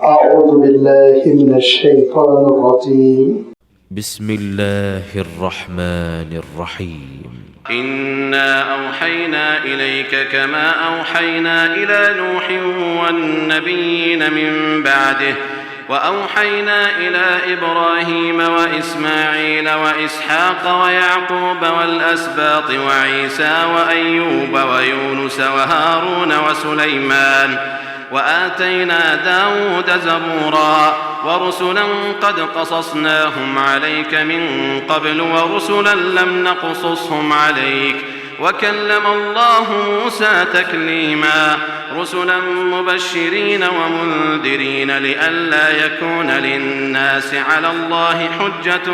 أعوذ بالله من الشيطان الرجيم. بسم الله الرحمن الرحيم. إنا أوحينا إليك كما أوحينا إلى نوح والنبيين من بعده وأوحينا إلى إبراهيم وإسماعيل وإسحاق ويعقوب والأسباط وعيسى وأيوب ويونس وهارون وسليمان وآتينا داود زبورا ورسلا قد قصصناهم عليك من قبل ورسلا لم نقصصهم عليك وكلم الله موسى تكليما رسلا مبشرين ومنذرين لئلا يكون للناس على الله حجة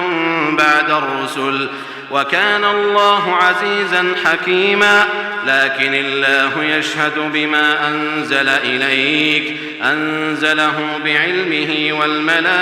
بعد الرسل وكان الله عزيزا حكيما لكن الله يشهد بما أنزل إليك أنزله بعلمه والملائكة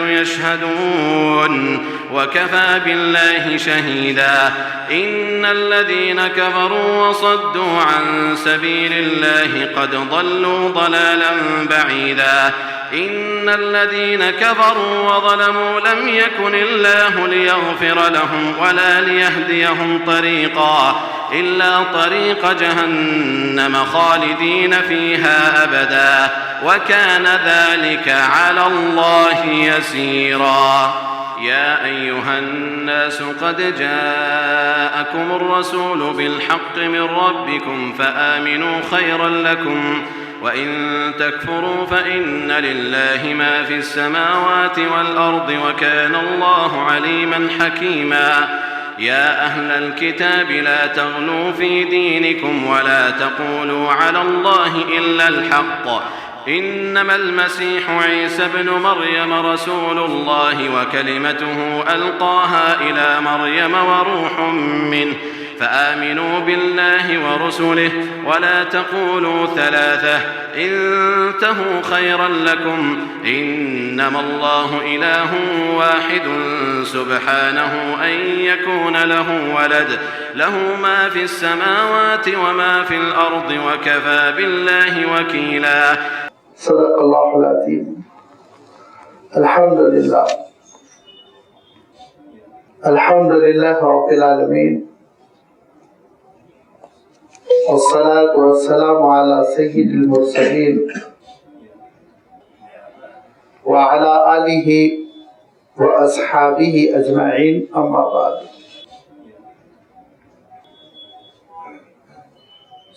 يشهدون وكفى بالله شهيدا إن الذين كفروا وصدوا عن سبيل الله قد ضلوا ضلالا بعيدا إن الذين كفروا وظلموا لم يكن الله ليغفر لهم ولا ليهديهم طريقا إلا طريق جهنم خالدين فيها أبدا وكان ذلك على الله يسيرا يا أيها الناس قد جاءكم الرسول بالحق من ربكم فآمنوا خيرا لكم وإن تكفروا فإن لله ما في السماوات والأرض وكان الله عليما حكيما يا أهل الكتاب لا تغلوا في دينكم ولا تقولوا على الله إلا الحق إنما المسيح عيسى ابن مريم رسول الله وكلمته ألقاها إلى مريم وروح منه فآمنوا بالله ورسله ولا تقولوا ثلاثة انتهوا خيرا لكم إنما الله إله واحد سبحانه أن يكون له ولد له ما في السماوات وما في الأرض وكفى بالله وكيلا صدق الله العظيم. الحمد لله رب العالمين والصلاة والسلام على سيد المرسلين وعلى آله وأصحابه أجمعين أما بعد.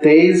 23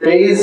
23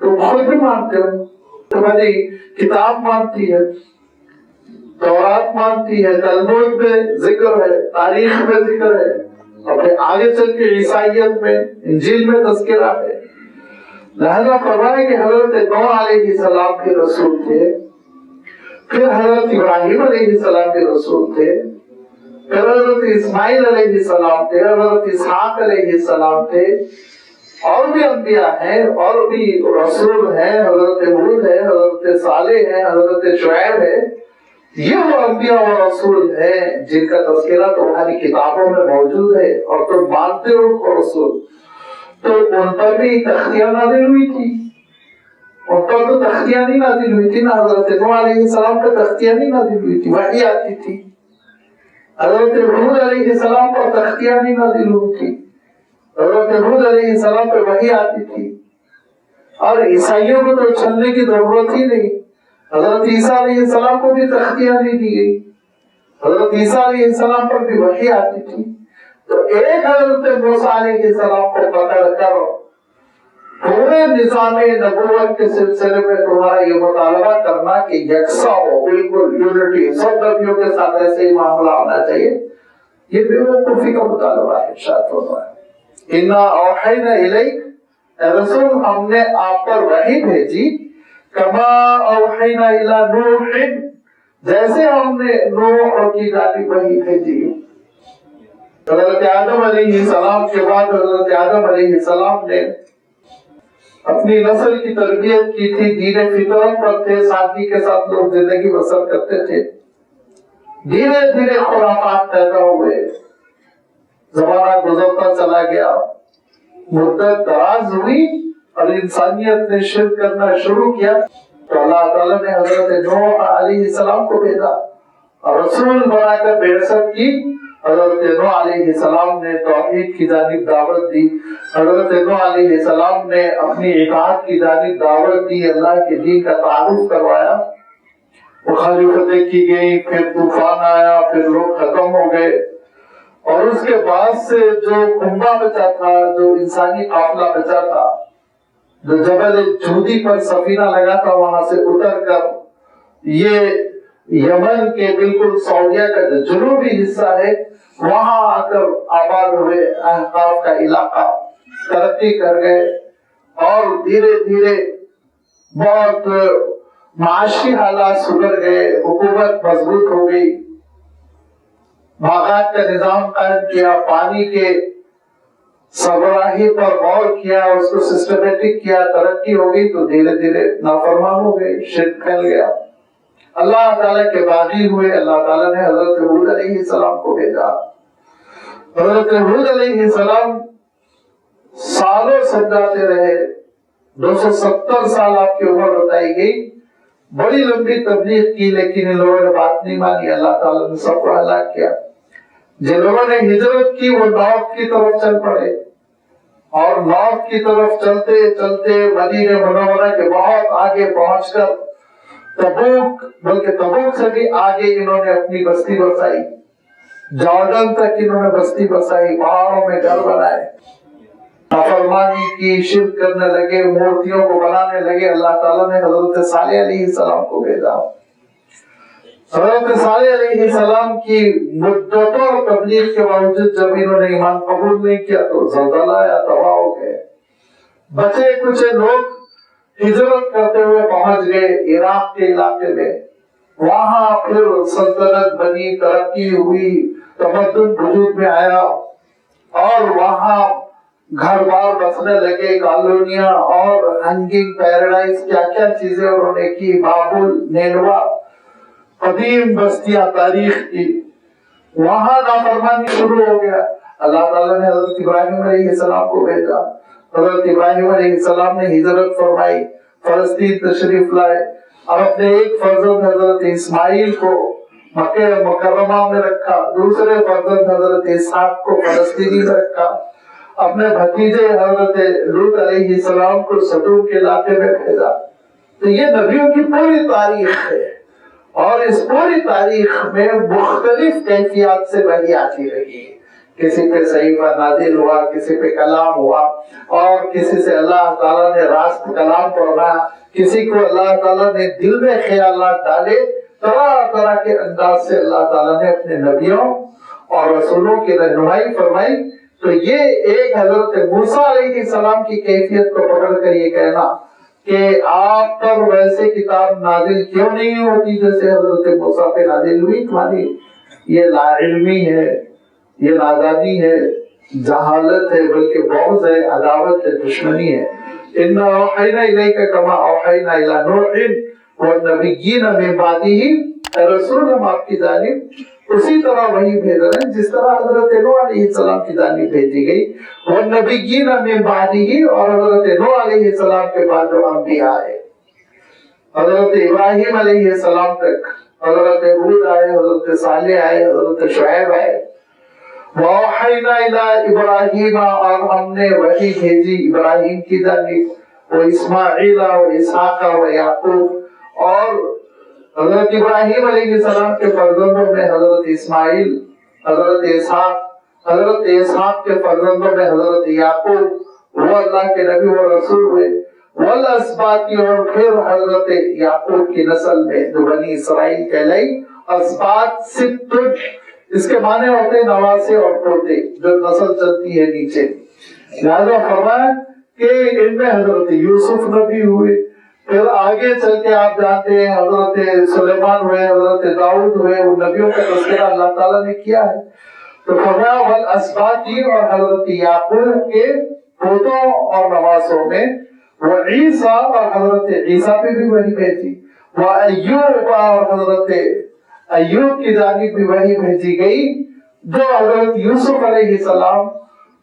تم خود بھی مانتے ہو، تمہاری کتاب مانتی ہے، تورات مانتی ہے، تلمود میں ذکر ہے، تاریخ میں ذکر ہے، اور پھر آگے چل کے عیسائیت میں، انجیل میں تذکرہ ہے۔ لہذا فرمایا کہ حضرت نوح علیہ السلام کے رسول تھے، پھر حضرت ابراہیم علیہ السلام کے رسول تھے، پھر حضرت اسماعیل علیہ السلام تھے، حضرت اسحاق علیہ السلام تھے، اور بھی انبیاء ہیں، اور بھی رسول ہیں، حضرت ہود ہے، حضرت صالح ہے، حضرت شعیب ہے۔ یہ وہ انبیاء اور رسول ہیں جن کا تذکرہ تمہاری کتابوں میں موجود ہے، اور تم مانتے ہو ان کو رسول۔ تو ان پر بھی تختیاں نازل ہوئی تھی، ان پر تو تختیاں نہیں نازل ہوئی تھی، نہ حضرت نوح علیہ السلام پر تختیاں نہیں نازل ہوئی تھی، وحی آتی تھی۔ حضرت ہود علیہ السلام پر تختیاں نہیں نازل ہوئی تھی، حضرت ہود علیہ السلام پہ وحی آتی تھی۔ اور عیسائیوں کو تو چلنے کی ضرورت ہی نہیں، حضرت عیسیٰ علیہ السلام کو بھی تختیاں نہیں دی گئی، حضرت عیسیٰ علیہ السلام پر بھی وحی آتی تھی۔ تو ایک حضرت موسیٰ علیہ السلام کو پکڑ کر پورے نظام نبوت کے سلسلے میں تمہارا یہ مطالبہ کرنا کہ یکساں ہو، بالکل یونٹی، سب نبیوں کے ساتھ ایسے ہی معاملہ ہونا چاہیے، یہ بے وقوفی کا مطالبہ ہے۔ ارشاد فرمایا انا اوحینا الیک، اے رسول ہم نے آپ پر وحی بھیجی، کما اوحینا الی نوح، جیسے ہم نے نوح کی جانب وحی بھیجی۔ حضرت آدم علیہ السلام کے بعد حضرت آدم علیہ السلام نے اپنی نسل کی تربیت کی تھی، دین فطرت پر تھے، سادگی کے ساتھ لوگ زندگی بسر کرتے تھے۔ دھیرے دھیرے خرافات پیدا ہوئے، زمانہ گزرتا چلا گیا، مدت دراز ہوئی اور انسانیت نے شرک کرنا شروع کیا، تو اللہ تعالیٰ نے حضرت نوح علیہ السلام کو بھیجا اور رسول بنا کر بعثت کی۔ حضرت نوح علیہ السلام نے توحید کی جانب دعوت دی، حضرت نوح علیہ السلام نے اپنی اطاعت کی جانب دعوت دی، اللہ کے دین کا تعارف کروایا، مخالفتیں کی گئی، پھر طوفان آیا، پھر لوگ ختم ہو گئے، اور اس کے بعد سے جو کنبہ بچا تھا، جو انسانی قافلہ بچا تھا، جو جبل جودی پر سفینہ لگا تھا، وہاں سے اتر کر یہ یمن کے بالکل سعودیہ کا جو جنوبی حصہ ہے وہاں آ کر آباد ہوئے، احقاف کا علاقہ ترقی کر گئے، اور دھیرے دھیرے بہت معاشی حالات سدھر گئے، حکومت مضبوط ہو گئی، باغات کا نظام قائم کیا، پانی کے سربراہی پر غور کیا، اس کو سسٹمیٹک کیا، ترقی ہو گئی، تو دھیرے دھیرے نافرمان ہو گئے، شرک پھیل گیا، اللہ تعالیٰ کے باغی ہوئے۔ اللہ تعالیٰ نے حضرت ہود علیہ السلام کو بھیجا۔ حضرت ہود علیہ السلام سالوں سمجھاتے رہے، 270 سال آپ کی عمر بتائی گئی، بڑی لمبی تبلیغ کی، لیکن ان لوگوں نے بات نہیں مانی، اللہ تعالیٰ نے سب کو ہلاک کیا۔ جن لوگوں نے ہجرت کی وہ نارتھ کی طرف چل پڑے، اور نارتھ کی طرف چلتے چلتے مدینہ منورہ کے بہت آگے پہنچ کر تبوک، بلکہ تبوک سے بھی آگے انہوں نے اپنی بستی بسائی، جارڈن تک انہوں نے بستی بسائی، پہاڑوں میں گھر بنائے، نافرمانی کی، شرک کرنے لگے، مورتیوں کو بنانے لگے۔ اللہ تعالیٰ نے حضرت صالح علیہ السلام کو بھیجا۔ حضرت صالح علیہ السلام کی مدتوں اور تبلیغ کے باوجود جب انہوں نے ایمان قبول نہیں کیا تو زلزلہ آیا، تباہ ہو گئے۔ بچے کچھ لوگ ہجرت کرتے ہوئے پہنچ گئے عراق کے علاقے میں، وہاں پھر سلطنت بنی، ترقی ہوئی، تمدن وجود میں آیا، اور وہاں گھر بار بسنے لگے، کالونیاں اور ہنگنگ پیراڈائز، کیا کیا چیزیں انہوں نے کی، بابل، نینوا، قدیم بستیاں تاریخ کی، وہاں نافرمانی شروع ہو گیا۔ اللہ تعالیٰ نے حضرت ابراہیم علیہ السلام کو بھیجا، حضرت ابراہیم علیہ السلام نے ہجرت فرمائی، فلسطین تشریف لائے، اور اپنے ایک فرزند حضرت اسماعیل کو مکہ مکرمہ میں رکھا، دوسرے فرزند حضرت اسحاق کو فلسطینی میں رکھا، اپنے بھتیجے حضرت لوط علیہ السلام کو صدوم کے علاقے میں بھیجا۔ تو یہ نبیوں کی پوری تاریخ ہے، اور اس پوری تاریخ میں مختلف کیفیات سے وحی آتی رہی ہے۔ کسی پہ صحیفہ نازل ہوا، کسی پہ کلام ہوا، اور کسی سے اللہ تعالیٰ نے راست کلام فرمایا، کسی کو اللہ تعالیٰ نے دل میں خیالات ڈالے، طرح طرح کے انداز سے اللہ تعالیٰ نے اپنے نبیوں اور رسولوں کی رہنمائی فرمائی۔ تو یہ ایک حضرت موسیٰ علیہ السلام کی کیفیت کو پکڑ کر یہ کہنا کہ آپ پر ویسے کتاب نازل کیوں نہیں ہوتی جیسے حضرت موسیٰ پہ نازل ہوئی، تمہاری یہ لا علمی ہے، یہ نادانی ہے، جہالت ہے، بلکہ بغض ہے، عداوت ہے، دشمنی ہے۔ اِنَّا أَوْحَيْنَا إِلَيْكَ كَمَا أَوْحَيْنَا إِلَى نُوحٍ وَالنَّبِيِّينَ مِن بَعْدِهِ، اے رسول ہم آپ کی جانب اسی طرح وحی بھیج رہے ہیں جس طرح حضرت نوح علیہ السلام کی جانب بھیجی گئی، وَالنَّبِيِّينَ مِن بَعْدِهِ، اور حضرت نوح علیہ السلام کے بعد جو انبیاء آئے، حضرت ابراہیم علیہ السلام تک، حضرت ہود آئے، حضرت صالح آئے، حضرت شعیب آئے، وَأَوْحَيْنَا إِلَىٰ إِبْرَاهِيمَ، اور ہم نے وحی بھیجی ابراہیم کی جانب، وہ اسماعیل و اسحاق و یعقوب، اور حضرت ابراہیم علیہ السلام کے فرزندوں میں حضرت اسماعیل، حضرت اسحاق کے فرزندوں میں حضرت یعقوب، وہ اللہ کے نبی و رسول ہوئے، والاسباط، اور پھر حضرت یعقوب کی نسل میں جو بنی اسرائیل کہلائی، اسباط ست، اس کے معنی ہوتے ہیں نواسے اور پوتے، جو نسل چلتی ہے نیچے۔ لہذا فرمایا کہ ان میں حضرت یوسف نبی ہوئے، پھر آگے چل کے آپ جانتے ہیں حضرت سلیمان ہوئے، حضرت داؤد ہوئے، ان نبیوں کا تذکرہ اللہ تعالیٰ نے کیا ہے۔ تو فرمایا والاسباطی، اور حضرت یعقوب کے پوتوں اور نواسوں میں، وعیسیٰ، اور حضرت عیسیٰ پہ بھی وحی بھیجی، وایوب، اور حضرت ایوب کی جانب بھی وحی بھیجی گئی، جو حضرت یوسف علیہ السلام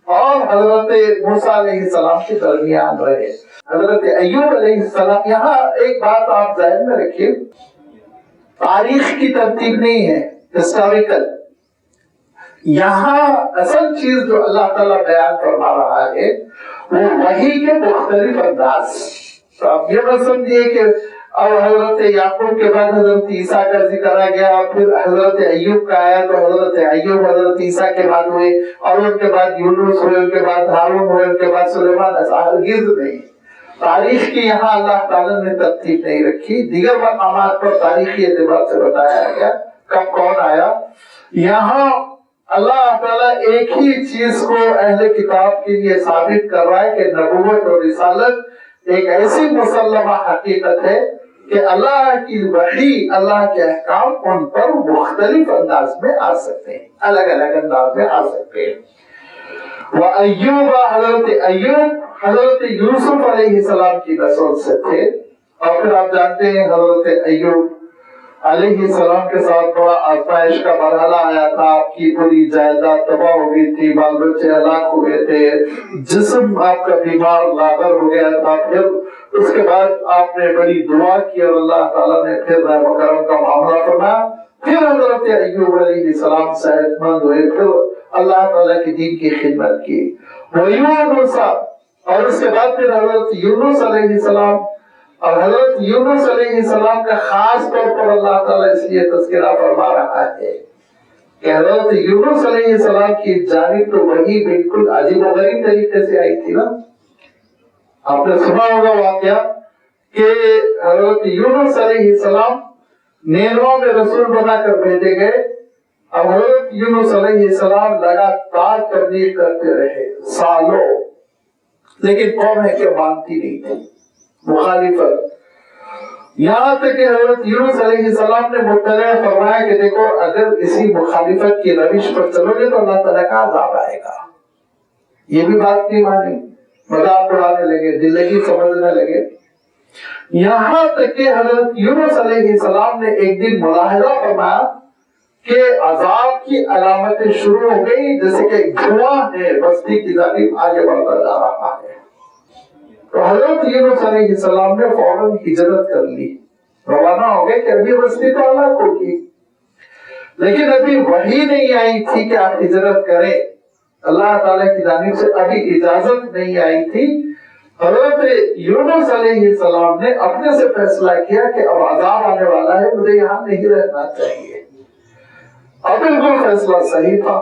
اور حضرت موسیٰ علیہ السلام کے درمیان رہے۔ حضرت ایوب علیہ السلام، یہاں ایک بات آپ ذہن میں رکھیے، تاریخ کی ترتیب نہیں ہے، ہسٹوریکل، یہاں اصل چیز جو اللہ تعالیٰ بیان فرما رہا ہے وہ وحی کے مختلف انداز۔ تو آپ یہ مت سمجھیے کہ اب حضرت یعقوب کے بعد حضرت عیسیٰ کا ذکر آ گیا، پھر حضرت ایوب کا آیا تو حضرت ایوب حضرت عیسیٰ کے بعد ہوئے، اور ان کے بعد یونس ہوئے، ان کے بعد ہارون ہوئے، ان کے بعد سلیمان، ایسا ہرگز نہیں۔ تاریخ کی یہاں اللہ تعالیٰ نے ترتیب نہیں رکھی، دیگر مقامات پر تاریخی اعتبار سے بتایا گیا کب کون آیا۔ یہاں اللہ تعالیٰ ایک ہی چیز کو اہل کتاب کے لیے ثابت کر رہا ہے کہ نبوت اور رسالت ایک ایسی مسلمہ حقیقت ہے کہ اللہ کی وحی، اللہ کے احکام ان پر مختلف انداز میں آ سکتے ہیں، الگ الگ انداز میں آ سکتے ہیں۔ وَأَيُّوبَ، حضرت ایوب حضرت یوسف علیہ السلام کی نسل سے تھے، اور پھر آپ جانتے ہیں حضرت ایوب علیہ السلام کے ساتھ بڑا آزمائش کا مرحلہ آیا تھا، آپ کی پوری جائیداد تباہ ہو گئی تھی، بال بچے ہلاک ہو گئے تھے، جسم آپ کا بیمار لاغر ہو گیا تھا، پھر اس کے بعد آپ نے بڑی دعا کی اور اللہ تعالیٰ نے پھر رحم و کرم کا معاملہ فرمایا، پھر حضرت ایوب علیہ السلام صحت مند ہوئے، پھر اللہ تعالیٰ کی دین کی خدمت کی۔ وَيُونُسَ، اور اس کے بعد پھر حضرت یونس علیہ السلام، اور حضرت یونس علیہ السلام کا خاص طور پر اللہ تعالیٰ اس لیے تذکرہ فرما رہا ہے کہ حضرت یونس علیہ السلام کی جانب تو وہی بالکل عجیب و غریب طریقے سے آئی تھی نا۔ آپ نے سنا ہوگا واقعہ کہ حضرت یونس علیہ السلام نینوا میں رسول بنا کر بھیجے گئے، اب حضرت یونس علیہ السلام لگاتار تبلیغ کرتے رہے سالوں، لیکن قوم ہے کہ مانتی نہیں تھی، مخالفت، یہاں تک کہ حضرت یونس علیہ السلام نے مطلع فرمایا کہ دیکھو اگر اسی مخالفت کی روش پر چلو گے تو اللہ تعالیٰ کا عذاب آئے گا۔ یہ بھی بات نہیں مانی، مذاق اڑانے لگے، دل لگی سمجھنے لگے، یہاں تک کہ حضرت یونس علیہ السلام نے ایک دن ملاحظہ فرمایا کہ عذاب کی علامتیں شروع ہو گئی، جیسے کہ دھواں ہے بستی کی جانب آگے بڑھتا جا رہا ہے۔ تو حضرت یونس علیہ السلام نے فوراً ہجرت کر لی، روانہ ہو گئے کہ ابھی بستی تو ہلاک ہوگی، لیکن ابھی وحی نہیں آئی تھی کہ آپ ہجرت کریں، اللہ تعالیٰ کی جانب سے ابھی اجازت نہیں آئی تھی۔ حضرت یونس علیہ السلام نے اپنے سے فیصلہ کیا کہ اب عذاب آنے والا ہے، مجھے یہاں نہیں رہنا چاہیے۔ اب بالکل فیصلہ صحیح تھا،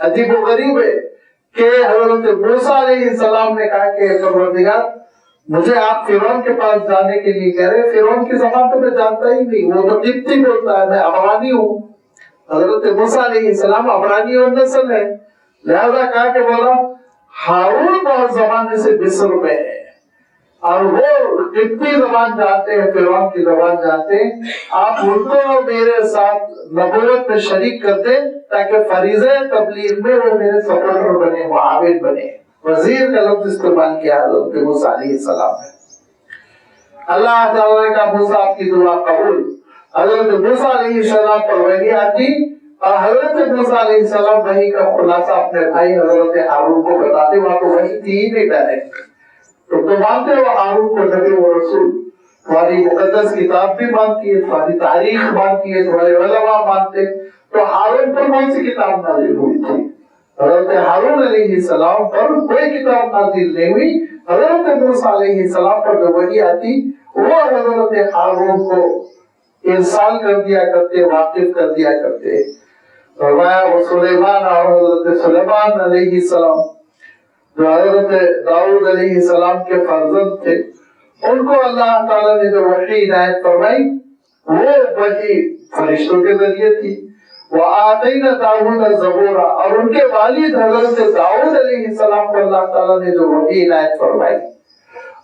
عجیب و غریب ہے کہ حضرت موسیٰ علیہ السلام نے کہا کہ پروردگار مجھے آپ فرعون کے پاس جانے کے لیے کہہ رہے، فرعون کی زبان تو میں جانتا ہی نہیں، وہ تو قبطی بولتا ہے، میں عبرانی ہوں۔ حضرت موسیٰ علیہ السلام عبرانی اور نسل ہے، لہذا کہا کہ بولا ہارون بہت زمانے سے مصر میں ہے اور وہ قبطی زبان جانتے ہیں، فرعون کی زبان جانتے ہیں، آپ ان کو میرے ساتھ نبوت میں شریک کر دیں تاکہ فریضہ تبلیغ میں وہ میرے سپورٹر بنے، معاون بنے۔ وزیر کا لفظ استعمال کیا حضرت موسیٰ علیہ السلام نے۔ اللہ تعالیٰ نے کہا موسیٰ آپ کی دعا قبول۔ حضرت موسیٰ علیہ السلام پر وحی آتی اور حضرت موسیٰ علیہ السلام وحی کا خلاصہ اپنے بھائی حضرت ہارون کو بتاتے، وہاں تو وحی تھی ہی نہیں ڈائریکٹ۔ تو مانتے ہو ہارون کو نبی و رسول، تمہاری مقدس کتاب بھی مانتی ہے، تمہاری تاریخ مانتی ہے، تمہارے علماء مانتے، تو ہارون پر کون سی کتاب نازل ہوئی تھی؟ حضرت ہارون علیہ السلام پر کوئی کتاب نازل نہیں ہوئی۔ حضرت موسیٰ علیہ السلام پر جو وحی آتی وہ حضرت ہارون کو ارسال کر دیا کرتے، واقف کر دیا کرتے۔ فرمایا وہ سلیمان اور حضرت سلیمان علیہ السلام جو حضرت داؤد علیہ السلام کے فرزند تھے، ان کو اللہ تعالیٰ نے جو وحی عنایت فرمائی وہ وحی فرشتوں کے ذریعے تھی۔ وَآتَيْنَا دَاوُودَ الزَّبُورَ، اور ان کے والد حضرت داؤد علیہ السلام کو اللہ تعالیٰ نے جو وحی عنایت فرمائی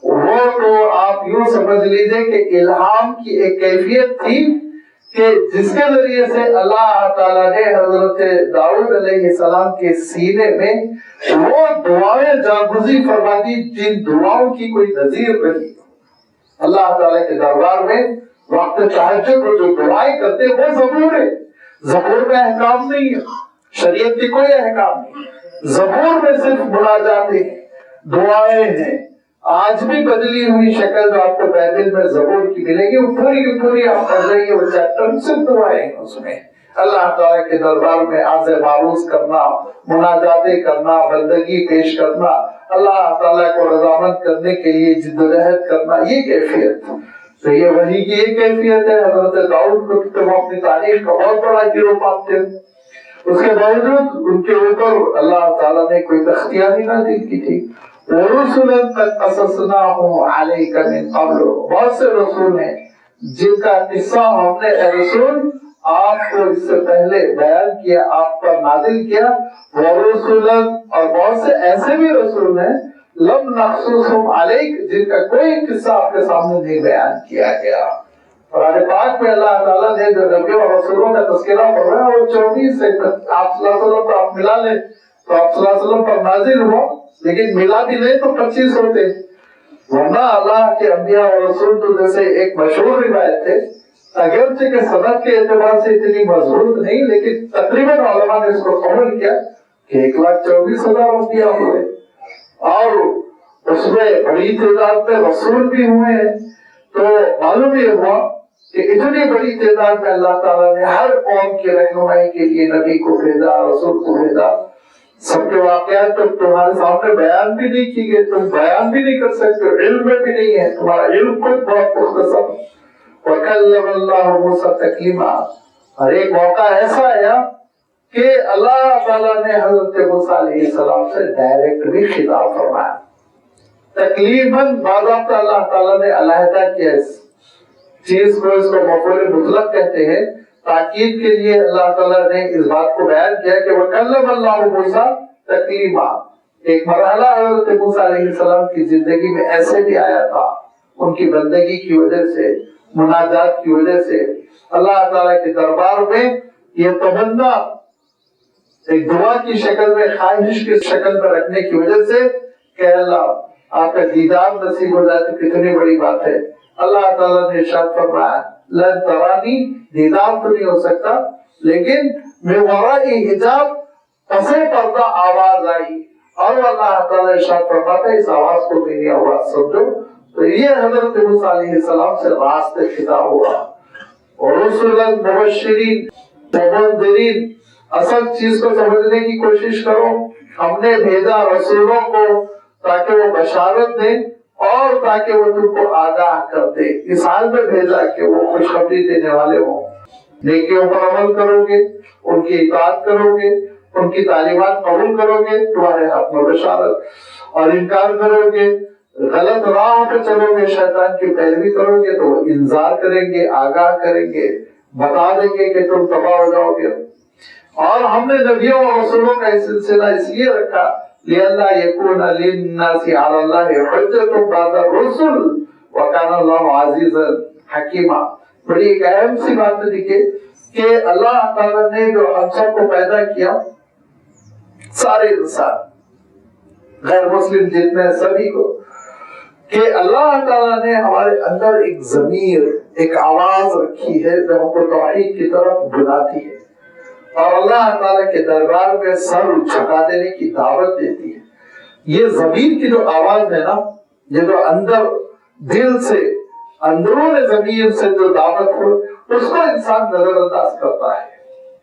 وہ تو آپ یوں سمجھ لیجئے کہ الہام کی ایک کیفیت تھی کہ جس کے ذریعے سے اللہ تعالیٰ نے حضرت داؤد علیہ السلام کے سینے میں وہ دعائیں جاگزی فرما دی جن دعاؤں کی کوئی نظیر نہیں۔ اللہ تعالیٰ کے دربار میں وقت تہجد کو جو دعائیں کرتے وہ زبور ہے۔ زبور میں احکام نہیں ہے، شریعت کی کوئی احکام نہیں، زبور میں صرف مناجاتیں ہیں، دعائیں ہیں۔ آج بھی بدلی ہوئی شکل جو آپ کو بائبل میں زبور کی ملے گی وہ پوری کی پوری آپ پڑھ رہی ہے، وہ چیپٹر صرف دعائیں ہیں اس میں۔ اللہ تعالیٰ کے دربار میں عرض معروض کرنا، مناجاتیں کرنا، بندگی پیش کرنا، اللہ تعالیٰ کو رضامند کرنے کے لیے جدوجہد کرنا، یہ کیفیت تو یہ وحی کی ایک کیفیت ہے۔ حضرت داؤد کو تو وہ اپنی تاریخ کا بہت بڑا ہیرو پاتے ہیں، اس کے باوجود ان کے اوپر اللہ تعالیٰ نے کوئی تختیاں نہیں نازل کی تھی۔ وَرُسُلًا قَدْ قَصَصْنَاهُمْ عَلَيْكَ مِنْ قَبْلُ، بہت سے رسول ہیں جن کا قصہ ہم نے اے رسول آپ کو اس سے پہلے بیان کیا، آپ پر نازل کیا۔ وَرُسُلًا، اور بہت سے ایسے بھی رسول ہیں لم نقصصهم علیک، جن کا کوئی قصہ آپ کے سامنے نہیں بیان کیا گیا۔ قرآن پاک میں اللہ تعالیٰ نے جو نبیوں اور رسولوں کا تذکرہ فرمایا وہ 24 ہے۔ آپ صلی اللہ علیہ وسلم پر آپ ملا لیں تو آپ صلی اللہ علیہ وسلم پر نازل ہوا، لیکن ملا بھی نہیں تو 25 ہوتے، ورنہ اللہ کے انبیاء اور رسول تو جیسے ایک مشہور روایت ہے، اگرچہ کہ سند کے اعتبار سے اتنی مضبوط نہیں، لیکن تقریباً علماء نے اس کو قبول کیا کہ 1,24,000 انبیاء ہوئے، اور اس میں بڑی تعداد میں رسول بھی ہوئے ہیں۔ تو معلوم یہ ہوا کہ اتنی بڑی تعداد میں اللہ تعالیٰ نے ہر قوم کی رہنمائی کے لیے نبی کو بھیجا، رسول کو بھیجا۔ سب کے واقعات تو تمہارے سامنے بیان بھی نہیں کی گئے، تم بیان بھی نہیں کر سکتے، علم میں بھی نہیں ہے، تمہارا علم خود بہت مختصر۔ وَكَلَّمَ اللَّهُ مُوسَىٰ تَكْلِيمًا، اور ایک موقع ایسا آیا کہ اللہ تعالیٰ نے حضرت موسیٰ علیہ السلام سے ڈائریکٹ بھی خطاب فرمایا۔ تکلیماً باضابطہ اللہ تعالیٰ نے علیحدہ کیا اس چیز کو، اس کو مفعول مطلق کہتے ہیں، تاکید کے لیے اللہ تعالیٰ نے اس بات کو بیان کیا کہ وَكَلَّمَ اللَّهُ مُوسَىٰ تَكْلِيمًا۔ ایک مرحلہ حضرت موسیٰ علیہ السلام کی زندگی میں ایسے بھی آیا تھا، ان کی بندگی کی وجہ سے، مناجات کی وجہ سے، اللہ تعالیٰ کے دربار میں یہ تمنا ایک دعا کی شکل میں، خواہش کی شکل میں رکھنے کی وجہ سے کہ اللہ آپ کا دیدار نصیب ہو جائے تو کتنی بڑی بات ہے۔ اللہ تعالیٰ نے ارشاد فرمایا لن ترانی، دیدار تو نہیں ہو سکتا، لیکن من ورائی حجاب، پسے پردہ آواز آئی، اور اللہ تعالیٰ ارشاد فرماتا ہے اس آواز کو میری آواز سمجھو۔ تو یہ حضرت موسیٰ علیہ السلام سے راستے خطاب ہوا۔ ورسلا مبشرین ومنذرین، اصل چیز کو سمجھنے کی کوشش کرو، ہم نے بھیجا رسولوں کو تاکہ وہ بشارت دیں اور تاکہ وہ تم کو آگاہ کر دے، اس حال میں بھیجا کہ وہ خوشخبری دینے والے ہوں۔ نیکیوں پر عمل کرو گے، ان کی اطاعت کرو گے، ان کی تعلیمات قبول کرو گے تمہارے حق میں بشارت، اور انکار کرو گے، غلط راہ پہ چلو گے، شیطان کی پیروی کرو گے تو وہ انذار کریں گے، آگاہ کریں گے، بتا دیں گے کہ تم تباہ ہو جاؤ گے۔ اور ہم نے نبیوں اور رسولوں کا یہ سلسلہ اس لیے رکھا لِأَلَّا يَكُونَ لِلنَّاسِ عَلَى اللَّهِ حُجَّةٌ بَعْدَ الرُّسُلِ وَكَانَ اللَّهُ عَزِيزًا حَكِيمًا۔ بڑی ایک اہم سی بات دیکھیے کہ اللہ تعالیٰ نے جو ہم سب کو پیدا کیا، سارے انسان غیر مسلم جتنے سبھی کو، کہ اللہ تعالیٰ نے ہمارے اندر ایک ضمیر، ایک آواز رکھی ہے جو ہم کو توحید کی طرف بلاتی ہے اور اللہ تعالیٰ کے دربار میں سر جھکا دینے کی دعوت دیتی ہے۔ یہ ضمیر کی جو آواز ہے نا، یہ جو اندر دل سے، اندرون ضمیر سے جو دعوت ہو، اس کو انسان نظر انداز کرتا ہے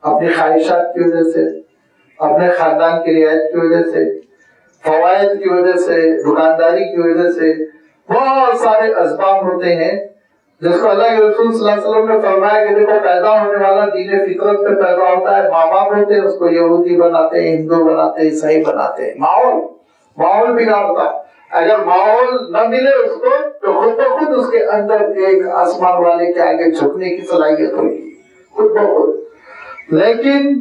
اپنی خواہشات کی وجہ سے، اپنے خاندان کی رعایت کی وجہ سے، فوائد کی وجہ سے، دکانداری کی وجہ سے، بہت سارے اسباب ہوتے ہیں جس کو اللہ کے رسول صلی اللہ علیہ وسلم نے فرمایا کہ دیکھو پیدا ہونے والا دین فطرت پہ پیدا ہوتا ہے، ماں باپ ہوتے ہیں اس کو یہودی بناتے ہیں، ہندو بناتے ہیں، عیسائی بناتے ہیں، ماحول بگاڑتا ہے۔ اگر ماحول نہ ملے اس کو تو خود بخود اس کے اندر ایک آسمان والے کے آگے جھکنے کی صلاحیت ہوگی، خود بخود۔ لیکن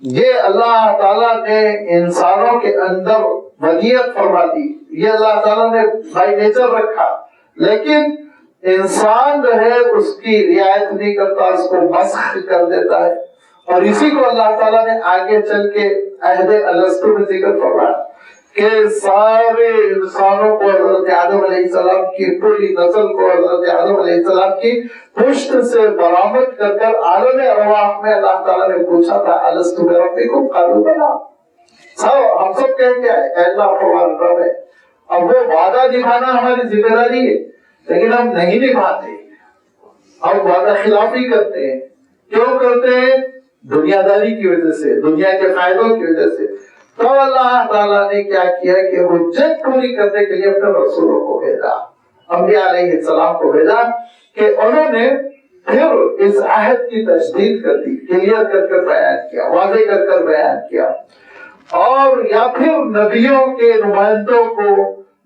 یہ اللہ تعالیٰ نے انسانوں کے اندر ودیت فرما دی، یہ اللہ تعالیٰ نے بائی نیچر رکھا، لیکن انسان جو ہے اس کی رعایت نہیں کرتا، اس کو مسخ کر دیتا ہے، اور اسی کو اللہ تعالیٰ نے آگے چل کے عہد الستو میں ذکر فرمایا کہ سارے انسانوں کو حضرت آدم علیہ السلام کی پوری نسل کو حضرت آدم علیہ السلام کی پشت سے برآمد کر کر عالم ارواح میں اللہ تعالیٰ نے پوچھا تھا الستو بربکم قالوا بلی، ہم سب کہیں کیا ہے اے اللہ ہمارا رب ہے۔ اب وہ وعدہ نبھانا ہماری ذمہ داری ہے لیکن ہم نہیں نبھاتے، ہم وعدہ خلافی کرتے ہیں۔ کیوں کرتے ہیں؟ دنیا داری کی وجہ سے، دنیا کے فائدوں کی وجہ سے۔ تو اللہ تعالیٰ نے کیا کیا کہ حجت پوری کرنے کے لیے اپنے رسولوں کو بھیجا، انبیاء علیہ السلام کو بھیجا کہ انہوں نے پھر اس عہد کی تجدید کر دی، کلیئر کر کر بیان کیا، واضح کر کر بیان کیا، اور یا پھر نبیوں کے نمائندوں کو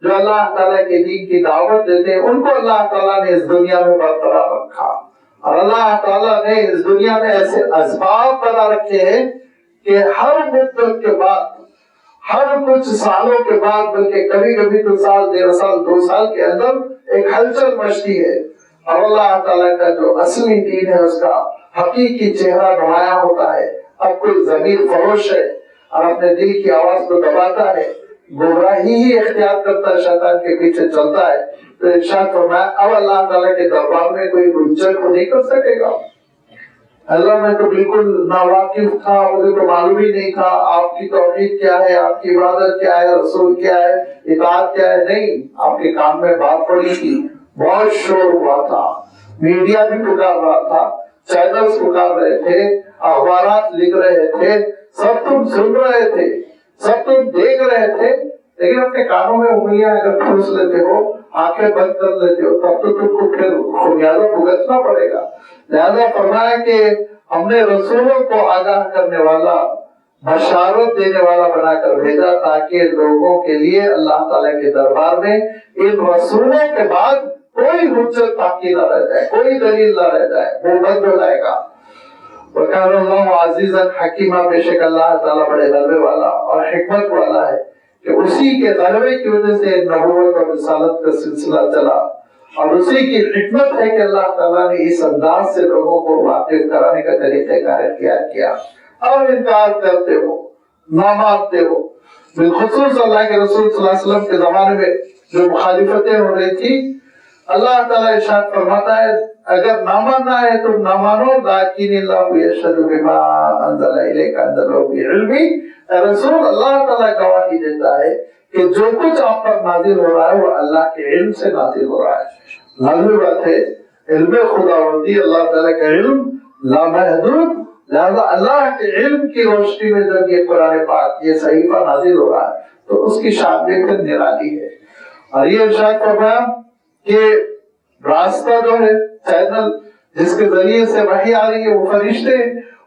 جو اللہ تعالیٰ کے دین کی دعوت دیتے ہیں ان کو اللہ تعالیٰ نے اس دنیا میں برقرار رکھا، اور اللہ تعالیٰ نے اس دنیا میں ایسے اسباب بنا رکھے ہیں کہ ہر مدت کے بعد، ہر کچھ سالوں کے بعد، بلکہ کبھی کبھی تو سال، 1.5 سال، 2 سال کے اندر ایک ہلچل مچتی ہے، اور اللہ تعالیٰ کا جو اصلی دین ہے اس کا حقیقی چہرہ نمایاں ہوتا ہے۔ اب کوئی ضمیر فروش ہے اور اپنے دل کی آواز کو دباتا ہے، گمراہی ہی اختیار کرتا ہے، شیطان کے پیچھے چلتا ہے، تو ارشاد فرمایا اب اللہ تعالیٰ کے دربار میں کوئی حجت کو نہیں کر سکے گا۔ اللہ میں تو بالکل ناواقف تھا، مجھے تو معلوم ہی نہیں تھا آپ کی توحید کیا ہے، آپ کی عبادت کیا ہے، رسول کیا ہے، اطاعت کیا ہے۔ نہیں، آپ کے کام میں بات پڑی تھی، بہت شور ہوا تھا، میڈیا بھی پکار رہا تھا، چینلز پکار رہے تھے، اخبارات لکھ رہے تھے، سب تم سن رہے تھے، سب تم دیکھ رہے تھے، لیکن اپنے کانوں میں انگلیاں اگر ٹھوس لیتے ہو، آنکھیں بند کر لیتے ہو، تب تو تم کو پھر خمیازہ بھگتنا پڑے گا۔ لہذا فرمایا کہ ہم نے رسولوں کو آگاہ کرنے والا، بشارت دینے والا بنا کر بھیجا تاکہ لوگوں کے لیے اللہ تعالیٰ کے دربار میں ان رسولوں کے بعد کوئی حجت باقی نہ رہ جائے، کوئی دلیل نہ رہ جائے، وہ بند ہو جائے گا۔ وَكَانَ اللَّهُ عَزِيزًا حَكِيمًا، بے شک اللہ تعالیٰ بڑے غلبے والا اور حکمت والا ہے کہ اسی کے غلبے کی وجہ سے نبوت اور رسالت کا سلسلہ چلا، اور اسی کی حکمت ہے کہ اللہ تعالیٰ نے اس انداز سے لوگوں کو واقف کرانے کا طریقہ کار اختیار کیا۔ اور انکار کرتے ہو، نہ مانتے ہو، بالخصوص اللہ کے رسول صلی اللہ علیہ وسلم کے زمانے میں جو مخالفتیں ہو رہی تھی، اللہ تعالیٰ ارشاد فرماتا ہے اگر نہ ماننا ہے تو نہ مانو، لیکن اللہ یشہد بما انزل الیک انزلہ بعلمہ، رسول اللہ تعالیٰ گواہی دیتا ہے کہ جو کچھ آپ پر نازل ہو رہا ہے وہ اللہ کے علم سے نازل ہو رہا ہے۔ معلوم بات ہے علم خداوندی، اللہ تعالیٰ کا علم لامحدود، لہذا اللہ کے علم کی روشنی میں جب یہ قرآن پاک، یہ صحیفہ نازل ہو رہا ہے تو اس کی شان دیکھ نرالی ہے۔ اور یہ ارشاد فرمایا کہ راستہ جو ہے، چینل جس کے ذریعے سے وحی آ رہی ہے، وہ فرشتے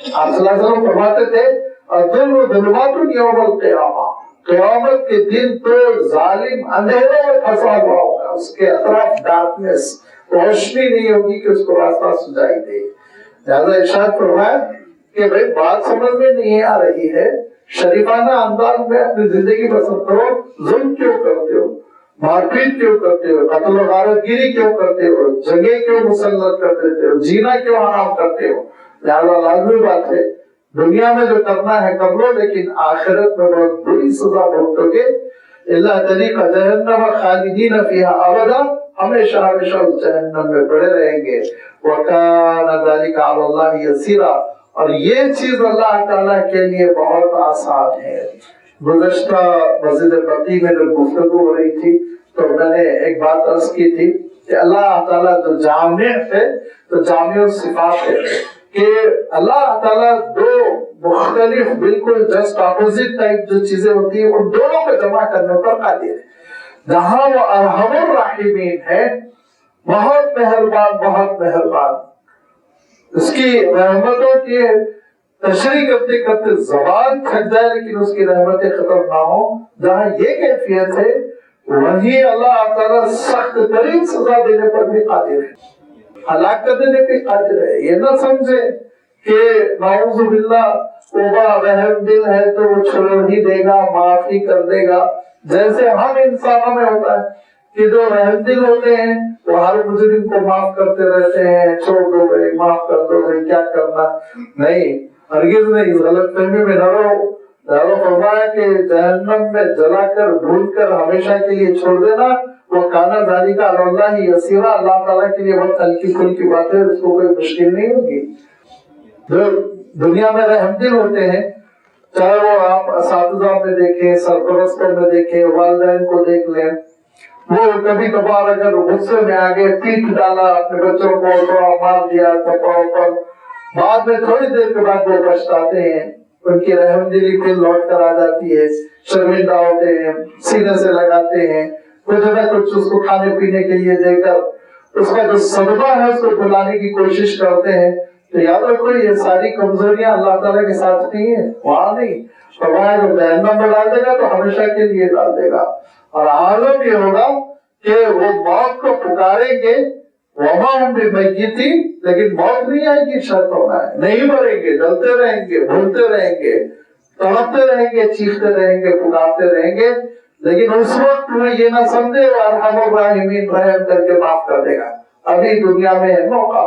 آپ صلی اللہ علیہ وسلم فرماتے تھے الظلم ظلمات یوم القیامہ، قیامت کے دن تو ظالم اندھیروں میں پھنسا ہوا ہوگا، اس کے اطراف ڈارکنس، روشنی نہیں ہوگی کہ اس کو راستہ سجائی دے۔ لہذا ارشاد فرمایا کہ بھائی بات سمجھ میں نہیں آ رہی ہے، شریفانہ انداز میں اپنی زندگی بسر کرو، ظلم کیوں کرتے ہو، مار پیٹ کیوں کرتے ہو، قتل و غارت گیری کیوں کرتے ہو، جنگیں کیوں مسلط کر دیتے ہو، جینا کیوں حرام کرتے ہو۔ لہذا لازمی بات ہے دنیا میں جو کرنا ہے کر لو، لیکن آخرت میں بہت بری سزا بھگتو گے۔ اللہ طریقہ جہنم خالدین فیہا ابدا، ہمیشہ ہمیشہ اس جہنم میں پڑے رہیں گے۔ وَكَانَ ذَلِكَ عَلَى اللَّهِ يَسِيرًا، اور یہ چیز اللہ تعالیٰ کے لیے بہت آسان ہے۔ گزشتہ مسجد بقی میں جو گفتگو ہو رہی تھی تو میں نے ایک بات عرض کی تھی کہ اللہ تعالیٰ جو جامع ہے تو جامع الصفات ہے، کہ اللہ تعالیٰ دو مختلف بالکل جسٹ اپوزٹ ٹائپ جو چیزیں ہوتی ہیں ان دونوں کو جمع کرنے پر قادر ہے۔ جہاں وہ ارحم الراحمین ہے، بہت مہربان بہت مہربان، اس کی رحمتوں کی تشریح کرتے کرتے زبان تھک جائے لیکن اس کی رحمتیں ختم نہ ہو، جہاں یہ کیفیت ہے وہیں اللہ تعالیٰ سخت ترین سزا دینے پر بھی قادر ہے، ہلاک کر دینے پہ قادر ہے۔ یہ نہ سمجھے کہ نعوذ باللہ توبہ رحم دل ہے تو وہ چھوڑ ہی دے گا، معاف ہی کر دے گا، جیسے ہم انسانوں میں ہوتا ہے کہ جو رحم دل ہوتے ہیں وہ ہر مجرم کو معاف کرتے رہتے ہیں، چھوڑ دو بھائی، معاف کر دو بھائی، کیا کرنا۔ نہیں، ہرگز نہیں، اس غلط فہمی میں نہ رہو۔ فرمایا کہ جہنم میں جلا کر بھول کر ہمیشہ کے لیے چھوڑ دینا، وہ کانا ذالک علی اللہ یسیرا، اللہ تعالیٰ کے لیے بہت ہلکی پھلکی بات ہے، اس کو کوئی مشکل نہیں ہوگی۔ جو دنیا میں رحم دل ہوتے ہیں، چاہے وہ آپ اساتذہ میں دیکھیں، سرپرستوں میں دیکھیں، والدین کو دیکھ لیں، وہ کبھی کبھار اگر غصے میں آگے پیٹ ڈالا، اپنے بچوں کو تھوڑا مار دیا تھپاؤ پر، بعد میں تھوڑی دیر کے بعد وہ پچھتاتے ہیں، ان کی رحم دلی پھر لوٹ کر آ جاتی ہے، شرمندہ ہوتے ہیں، سینے سے لگاتے ہیں، کچھ نہ کچھ اس کو کھانے پینے کے لیے دے کر اس کا جو صدمہ ہے اس کو بھلانے کی کوشش کرتے ہیں۔ تو یاد رکھو یہ ساری کمزوریاں اللہ تعالیٰ کے ساتھ نہیں ہیں، وہاں نہیں، فرمایا جو جہنم میں ڈال دے گا تو ہمیشہ کے لیے ڈال دے گا۔ اور عالم یہ ہوگا کہ وہ موت کو پکاریں گے، وما ہم بمیتی، لیکن موت نہیں آئے گی، شرط ہونا ہے، نہیں مریں گے، جلتے رہیں گے، بھولتے رہیں گے، تڑپتے رہیں گے، چیختے رہیں گے، پکارتے رہیں گے، لیکن اس وقت میں یہ نہ سمجھے ارحم الراحمین رحم کر کے معاف کر دے گا۔ ابھی دنیا میں ہے موقع،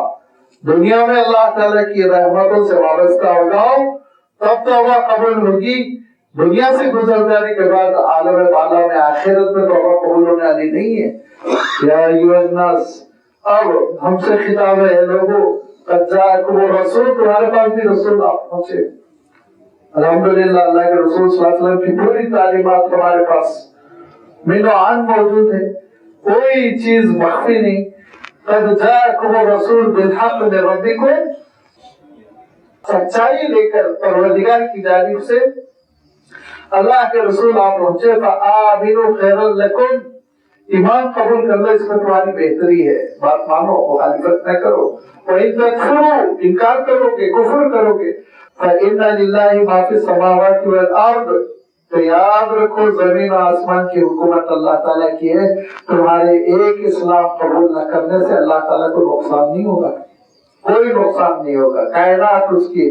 دنیا میں اللہ تعالیٰ کی رحمتوں سے وابستہ ہو جاؤ، تب توبہ قبول ہوگی۔ دنیا سے گزر جانے کے بعد عالم بالا میں آخرت میں توبہ قبول ہونے والی نہیں ہے۔ یا ایھا الناس، اب ہم سے خطاب ہے، لوگوں قد جاءکم الرسول، تمہارے پاس بھی رسول آپ پہنچے۔ الحمدللہ اللہ کے رسول صلی اللہ علیہ وسلم کی پوری تعلیمات ہمارے پاس مینو عام موجود ہے، کوئی چیز مخفی نہیں۔ قد جاءکم الرسول بالحق من ربکم، سچائی لے کر پروردگار کی جانب سے اللہ کے رسول آپ پہنچے، فآمنوا خیرا لکم، ایمان قبول کر لو، اس میں تمہاری بہتری ہے، بات مانو، مخالفت نہ کرو۔ وَإِن تَكْفُرُوا، انکار کرو گے، کفر کرو گے، فَإِنَّ لِلَّهِ مَا فِي السَّمَاوَاتِ وَالْأَرْضِ، تو یاد رکھو زمین و آسمان کی حکومت اللہ تعالیٰ کی ہے، تمہارے ایک اسلام قبول نہ کرنے سے اللہ تعالیٰ کو نقصان نہیں ہوگا، کوئی نقصان نہیں ہوگا۔ کائنات اس کی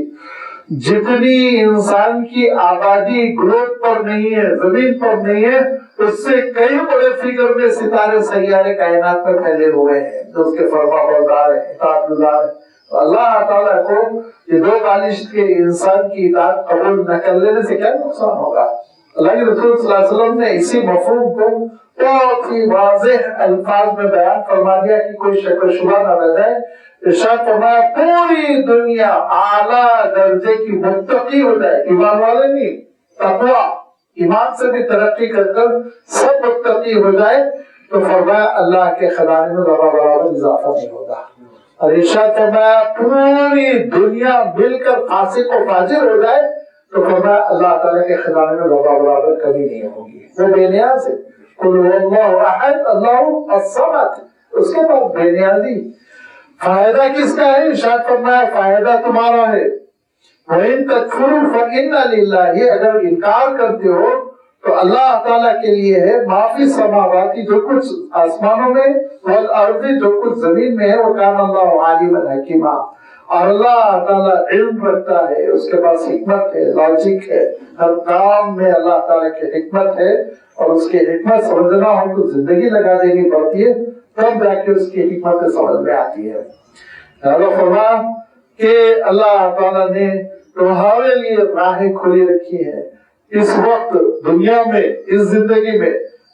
جتنی انسان کی آبادی گروتھ پر نہیں ہے، زمین پر نہیں ہے، اس سے کئی بڑے فگر میں ستارے سیارے کائنات میں پھیلے ہوئے ہیں جو اس کے فرما بردار ہیں، اطاعت گزار ہیں۔ اللہ تعالیٰ کو یہ دو بالشت کے انسان کی اطاعت قبول نہ کر لینے سے کیا نقصان ہوگا۔ اللہ کے رسول صلی اللہ علیہ وسلم نے اسی مفہوم کو بہت ہی واضح الفاظ میں بیان فرما دیا کہ کوئی شک و شبہ نہ رہ جائے۔ ارشاد فرمایا پوری دنیا اعلیٰ درجے کی متقی ہو جائے، ایمان والے نہیں، تقویٰ، ایمان سے بھی ترقی کر کر سب متقی ہو جائے، تو فرمایا اللہ کے خزانے میں ذرہ برابر اضافہ نہیں ہوگا۔ اور ارشاد فرمایا پوری دنیا مل کر فاسق و فاجر ہو جائے تو فرمایا اللہ تعالیٰ کے خزانے میں ذرہ برابر کمی نہیں ہوگی، وہ بے نیاز ہے۔ قل هو اللہ احد اللہ الصمد، اس کے پاس بے نیازی۔ فائدہ کس کا ہے؟ ارشاد فرمایا فائدہ تمہارا ہے، وَإِن تَكْفُرُوا فَإِنَّ لِلَّهِ، اگر انکار کرتے ہو تو اللہ تعالیٰ کے لیے ہے معافی سماواتی، جو کچھ آسمانوں میں، والارض، جو کچھ زمین میں ہے، وَكَانَ اللَّهُ عَلِيمًا حَكِيمًا، اور اللہ تعالیٰ علم رکھتا ہے، اس کے پاس حکمت ہے، لاجک ہے، ہر کام میں اللہ تعالیٰ کی حکمت ہے، اور اس کی حکمت سمجھنا ہو تو زندگی لگا دینی پڑتی ہے، تب جا کے اس کی حکمت سمجھ میں آتی ہے۔ اللہ فرما کہ اللہ تعالیٰ نے تمہارے لیے راہیں کھلی رکھی ہیں اس وقت دنیا میں، اس زندگی میں،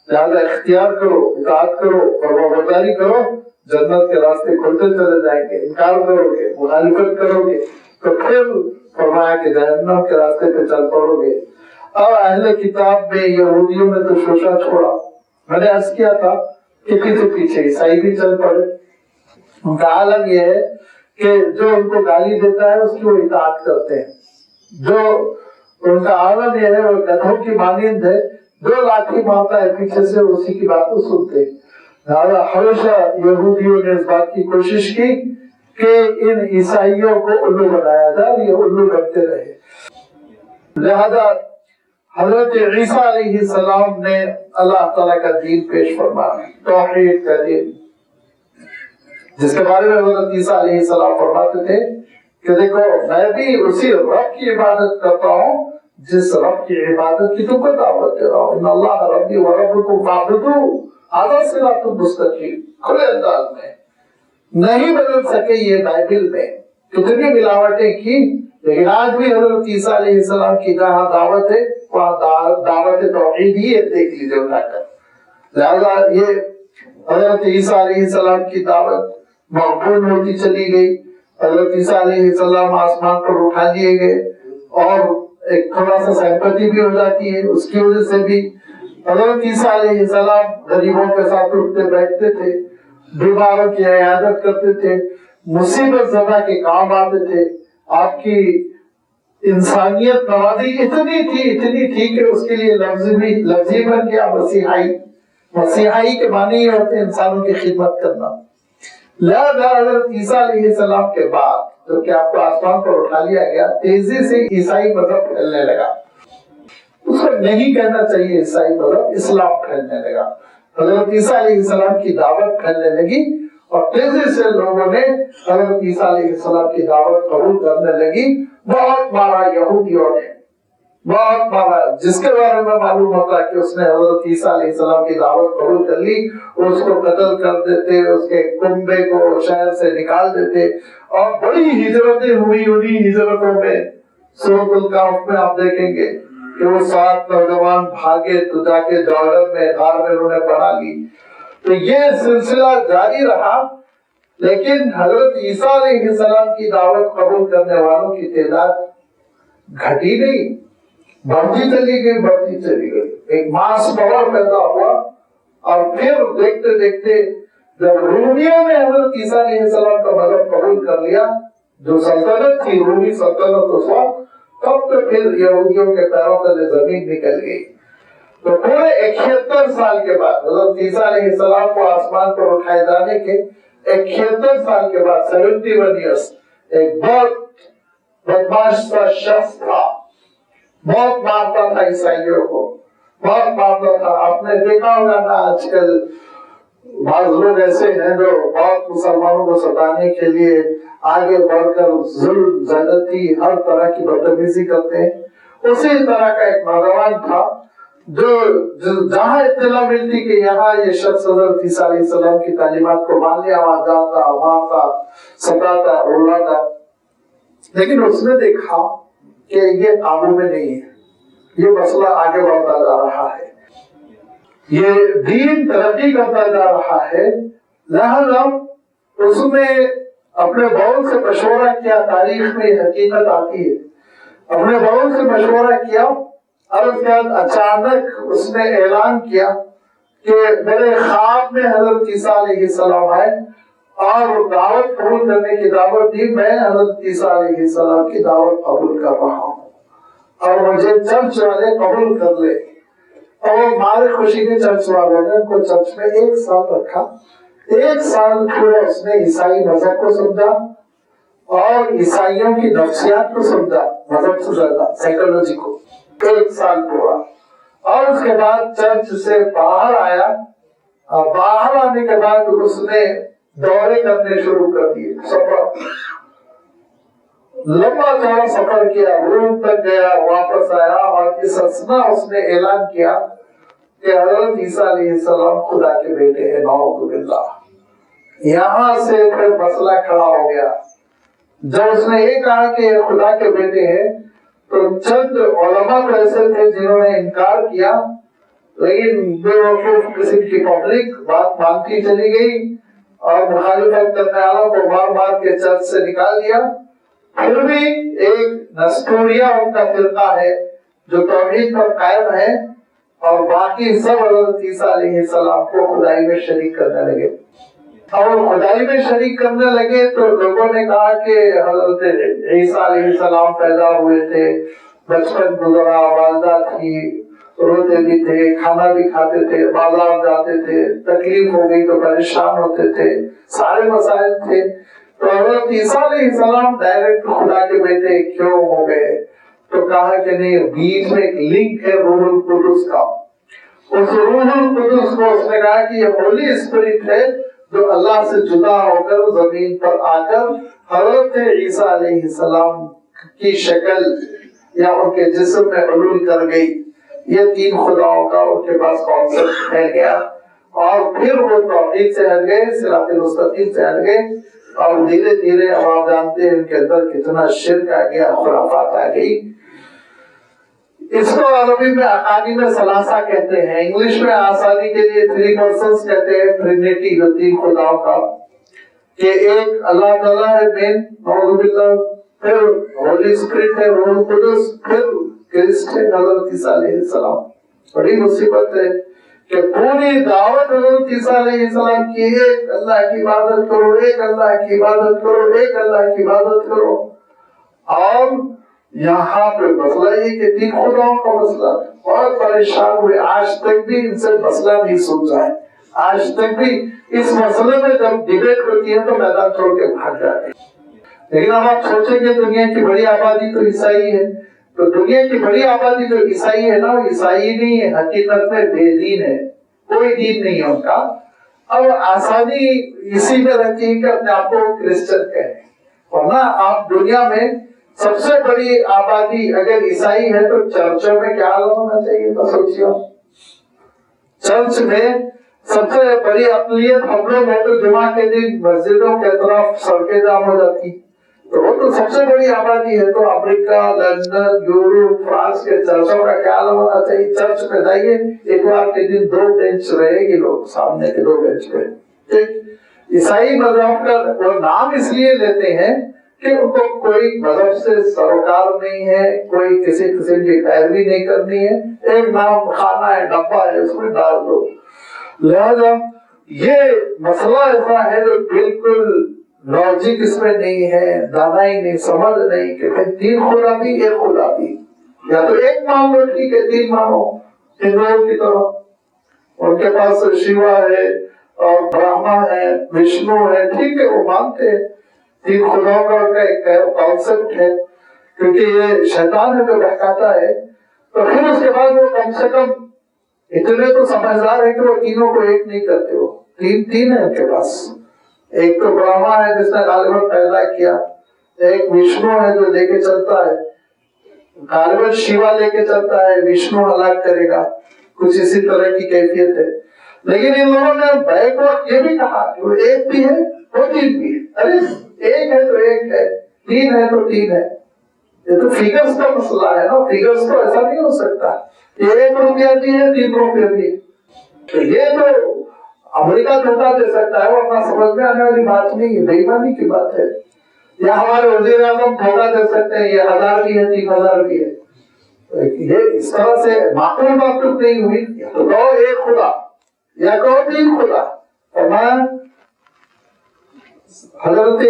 لہذا اختیار کرو، اطاعت کرو، فرمانبرداری کرو، جنت کے راستے کھلتے چلے جائیں گے۔ انکار کرو گے، مخالفت کرو گے تو پھر فرمایا کہ جہنم کے راستے پہ چل پڑو گے۔ اور اہل کتاب میں یہودیوں نے تو شوشہ چھوڑا، میں نے عرض کیا تھا کہ پیچھے پیچھے عیسائی بھی چل پڑے۔ ان کا عالم یہ ہے کہ جو ان کو گالی دیتا ہے اس کی وہ اطاعت کرتے ہیں، جو ان کا عالم یہ ہے وہ گدھوں کی مانند ہے، جو لاٹھی مارتا ہے پیچھے سے اسی کی بات کو سنتے ہیں۔ ہمیشہ یہودیوں نے اس بات کی کوشش کی کہ ان عیسائیوں کو الو بنایا جائے، یہ الو بنتے رہے۔ لہذا حضرت عیسیٰ علیہ السلام نے اللہ تعالیٰ کا دین پیش فرمایا، توحید کا دین، جس کے بارے میں حضرت عیسیٰ علیہ السلام فرماتے تھے کہ دیکھو میں بھی اسی رب کی عبادت کرتا ہوں جس رب کی عبادت کی تم کو دعوت دے رہا ہوں۔ ان اللہ ربی و ربکم فاعبدوہ ھذا صراط مستقیم، کھلے انداز میں نہیں بدل سکے یہ بائبل میں کتنی ملاوٹیں کی، لیکن آج بھی حضرت عیسیٰ علیہ السلام کی جہاں دعوت ہے وہاں دعوت توحید ہی ہے، دیکھ لیجیے اٹھا کر۔ لہذا یہ حضرت عیسیٰ علیہ السلام کی دعوت مقبول ہوتی چلی گئی، حضرت عیسیٰ علیہ السلام آسمان پر اٹھا لیے گئے، اور ایک تھوڑا سا سمپتی بھی ہو جاتی ہے اس کی وجہ سے بھی۔ حضرت عیسیٰ علیہ السلام غریبوں کے ساتھ اٹھتے بیٹھتے تھے، بیماروں کی عیادت کرتے تھے، مصیبت زدہ کے کام آتے تھے۔ آپ کی انسانیت نوازی اتنی تھی کہ اس کے لیے لفظی بن گیا مسیحائی۔ مسیحائی کے معنی یہ ہوتے ہیں انسانوں کی خدمت کرنا۔ لہذا حضرت عیسیٰ علیہ السلام کے بعد جو کہ آپ کو آسمان پر اٹھا لیا گیا، تیزی سے عیسائی مذہب پھیلنے لگا۔ اس کو نہیں کہنا چاہیے عیسائی مذہب، اسلام پھیلنے لگا۔ حضرت عیسیٰ علیہ السلام کی دعوت پھیلنے لگی اور تیزی سے لوگوں نے حضرت عیسیٰ علیہ السلام کی دعوت قبول کرنے لگی۔ بہت مارا یہودیوں نے، بہت مارا، جس کے بارے میں معلوم ہوتا کہ اس نے حضرت عیسیٰ علیہ السلام کی دعوت قبول کر لی، اس کو قتل کر دیتے، اس کے کنبے کو شہر سے نکال دیتے، اور بڑی ہجرتیں ہوئی انہی ہجرتوں میں۔ سورۃ الکہف میں آپ دیکھیں گے کہ وہ 7 نوجوان بھاگے تو جا کے جارڈن میں غار میں انہوں نے بنا لی۔ تو یہ سلسلہ جاری رہا، لیکن حضرت عیسیٰ علیہ السلام کی دعوت قبول کرنے والوں کی تعداد گھٹی نہیں، بڑھتی چلی گئی، ایک ماس پاور پیدا ہوا۔ اور پھر دیکھتے دیکھتے جب رومیوں نے حضرت عیسیٰ علیہ السلام کا مذہب قبول کر لیا، جو سلطنت تھی رومی سلطنت اس وقت، تب تو پھر یہودیوں کے پیروں تلے زمین نکل گئی۔ تو پورے 71 سال کے بعد حضرت عیسیٰ علیہ السلام کو آسمان پر اٹھائے جانے کے 71 سال کے بعد 71 ایئرس، ایک بہت بدماش سا شخص تھا، بہت مارتا تھا عیسائیوں کو، بہت مارتا تھا۔ آپ نے دیکھا ہوگا نا آج کل بعض لوگ ایسے ہیں جو بہت مسلمانوں کو ستانے کے لیے آگے بڑھ کر ظلم، زیادتی، ہر طرح کی بدتمیزی کرتے ہیں۔ اسی طرح کا ایک نوجوان تھا جو جہاں اطلاع ملتی کہ یہاں یہ شخص حضرت عیسیٰ علیہ السلام کی تعلیمات کو مان لیا، وہاں جاتا، مارتا، ستاتا، رلاتا۔ لیکن اس نے دیکھا کہ یہ قابو میں نہیں ہے، یہ مسئلہ آگے بڑھتا جا رہا ہے، یہ دین ترقی کرتا جا رہا ہے۔ لہذا اس نے اپنے بہت سے مشورہ کیا، تاریخ میں حقیقت آتی ہے، اپنے بہت سے مشورہ کیا، اور اس کے بعد اچانک اس نے اعلان کیا کہ میرے خواب میں حضرت عیسیٰ علیہ السلام آئے اور دعوت قبول کرنے کی دعوت دی، میں حضرت عیسیٰ علیہ السلام کی دعوت قبول کر رہا ہوں اور مجھے چرچ والے قبول کر لے۔ اور وہ مارے خوشی کے چرچ والوں نے ان کو چرچ میں 1 سال رکھا، 1 سال پورا اس نے عیسائی مذہب کو سمجھا، اور عیسائیوں کی نفسیات کو سمجھا، مذہب سے زیادہ سائیکولوجی کو، 1 سال پورا. اور اس کے بعد چرچ سے باہر آیا. باہر آنے کے بعد اس نے دورے کرنے شروع کر دیے، سفر، لمبا چوڑا سفر کیا، روم تک گیا، واپس آیا، اور اس اثنا اس نے اعلان کیا کہ حضرت عیسیٰ علیہ السلام خدا کے بیٹے ہیں، نعوذ باللہ. یہاں سے پھر مسئلہ کھڑا ہو گیا. جب اس نے یہ کہا کہ خدا کے بیٹے ہیں تو چند علماء تو ایسے تھے جنہوں نے انکار کیا، لیکن بے وقوف قسم کی پبلک بات مانتی چلی گئی اور مخالفت کرنے والوں کو مار مار کے چرچ سے نکال دیا. پھر بھی ایک نستوریہ ان کا فرقہ ہے جو توحید پر قائم ہے، اور باقی سب حضرت عیسیٰ علیہ السلام کو خدائی میں شریک کرنے لگے. اور خدائی میں شریک کرنے لگے تو لوگوں نے کہا کہ حضرت عیسیٰ علیہ السلام پیدا ہوئے تھے، بچپن گزرا، والدہ تھی، روتے بھی تھے، کھانا بھی کھاتے تھے، بازار جاتے تھے، تکلیف ہو گئی تو پریشان ہوتے تھے، سارے مسائل تھے. تو حضرت عیسیٰ علیہ السلام ڈائریکٹ خدا کے بیٹے کیوں ہو گئے؟ تو کہا کہ نہیں، بیچ میں ایک لنک ہے روح القدس کا. اس روح القدس کو اس نے کہا کہ یہ ہولی اسپرٹ ہے جو اللہ سے جدا ہو کر زمین پر آ کر حضرت عیسیٰ علیہ السلام کی شکل یا ان کے جسم میں حلول کر گئی. یہ 3 خداؤں کا ان کے پاس کانسیپٹ پھیل گیا، اور پھر وہ توحید سے ہٹ گئے، صراط مستقیم سے ہٹ گئے، اور دھیرے دھیرے اب آپ جانتے ہیں ان کے اندر کتنا شرک آ گیا، خرافات آ گئی. اس کو عربی میں اقانیم ثلاثہ کہتے ہیں، انگلش میں آسانی کے لیے 3 persons کہتے ہیں، ٹرینیٹی جو 3 خداؤں کا، کہ ایک اللہ تعالیٰ ہے مین، نعوذ باللہ، پھر ہولی اسپرٹ ہے روح القدس، پھر کرسٹ ہے حضرت عیسیٰ علیہ السلام. بڑی مصیبت ہے کہ پوری دعوت حضرت عیسیٰ علیہ السلام کی ایک اللہ کی عبادت کرو، ایک اللہ کی عبادت کرو، ایک اللہ کی عبادت کرو، اور یہاں پہ مسئلہ یہ کہ 3 خداؤں کا مسئلہ. بہت پریشان ہوئے، آج تک بھی ان سے مسئلہ نہیں سلجھا ہے. آج تک بھی اس مسئلے میں جب ڈیبیٹ ہوتی ہے تو میدان چھوڑ کے بھاگ جاتے ہیں. لیکن اب آپ سوچیں کہ دنیا کی بڑی آبادی تو عیسائی ہے، تو دنیا کی بڑی آبادی جو عیسائی ہے نا، وہ عیسائی نہیں ہے، حقیقت میں بے دین ہے، کوئی دین نہیں ہے ان کا. اب آسانی اسی میں رہتی ہے کہ اپنے آپ کو کرسچن کہیں، ورنہ آپ دنیا میں سب سے بڑی آبادی اگر عیسائی ہے تو چرچوں میں کیا حال ہونا چاہیے؟ تو سوچیے، چرچ میں سب سے بڑی اقلیت ہم لوگ ہیں، تو جمعہ کے دن مسجدوں کے اطراف سڑکیں جام ہو جاتی، تو وہ تو سب سے بڑی آبادی ہے. تو امریکہ، لندن، یورپ، فرانس کے چرچوں کا کیا حال ہونا چاہیے؟ چرچ میں جائیے، اتوار کے دن 2 بینچ رہے گی، لوگ سامنے کے 2 بینچ پہ. عیسائی مذہب کا وہ نام اس لیے لیتے ہیں کہ ان کو کوئی مذہب سے سروکار نہیں ہے، کوئی کسی قسم کی پیروی نہیں کرنی ہے، ایک نام خانہ ہے، ڈبہ ہے، اس میں ڈال دو. لہذا یہ مسئلہ ایسا ہے جو بالکل لاجک اس میں نہیں ہے، دانائی نہیں، سمجھ نہیں کہ 3 خدا بھی، ایک خدا بھی، یا تو ایک مان لو، ٹھیک ہے 3 مانو ہندوؤں کی طرح، ان کے پاس شیوا ہے اور برہما ہے، وشنو ہے، ٹھیک ہے وہ مانتے ہیں. 3 خداؤں کا ان کا ایک کانسیپٹ ہے، کیونکہ یہ شیطان ہے جو بہکاتا ہے. تو پھر اس کے بعد وہ کم سے کم اتنے تو سمجھدار ہے کہ وہ تینوں کو ایک نہیں کرتے، وہ 3 ہے ان کے پاس. ایک تو برہما ہے جس نے غالباً پیدا کیا، ایک وشنو ہے جو لے کے چلتا ہے، غالباً شیوا لے کے چلتا ہے، وشنو ہلاک کرے گا، کچھ اسی طرح کی کیفیت ہے. لیکن ان لوگوں نے بیک وقت یہ بھی کہا کہ وہ ایک بھی ہے، وہ 3 بھی ہے. ارے ایک ہے تو ایک ہے، 3 ہے تو 3 ہے. یہ تو فیگرز کا مسئلہ ہے نا، فیگرز تو ایسا نہیں ہو سکتا. یہ 1 روپیہ بھی ہے، 3 روپیہ بھی ہے. تو یہ تو امریکہ دھوکہ دے سکتا ہے، وہ اپنا سمجھ میں آنے والی بات نہیں ہے، بے ایمانی کی بات ہے. یا ہمارے وزیر اعظم دھوکہ دے سکتے ہیں، یہ 1000 بھی ہے، 3000 بھی ہے. یہ اس طرح سے معقول بات تو نہیں ہوئی. تو کہو ایک خدا یا کہو 3 خدا. فرمایا حضرت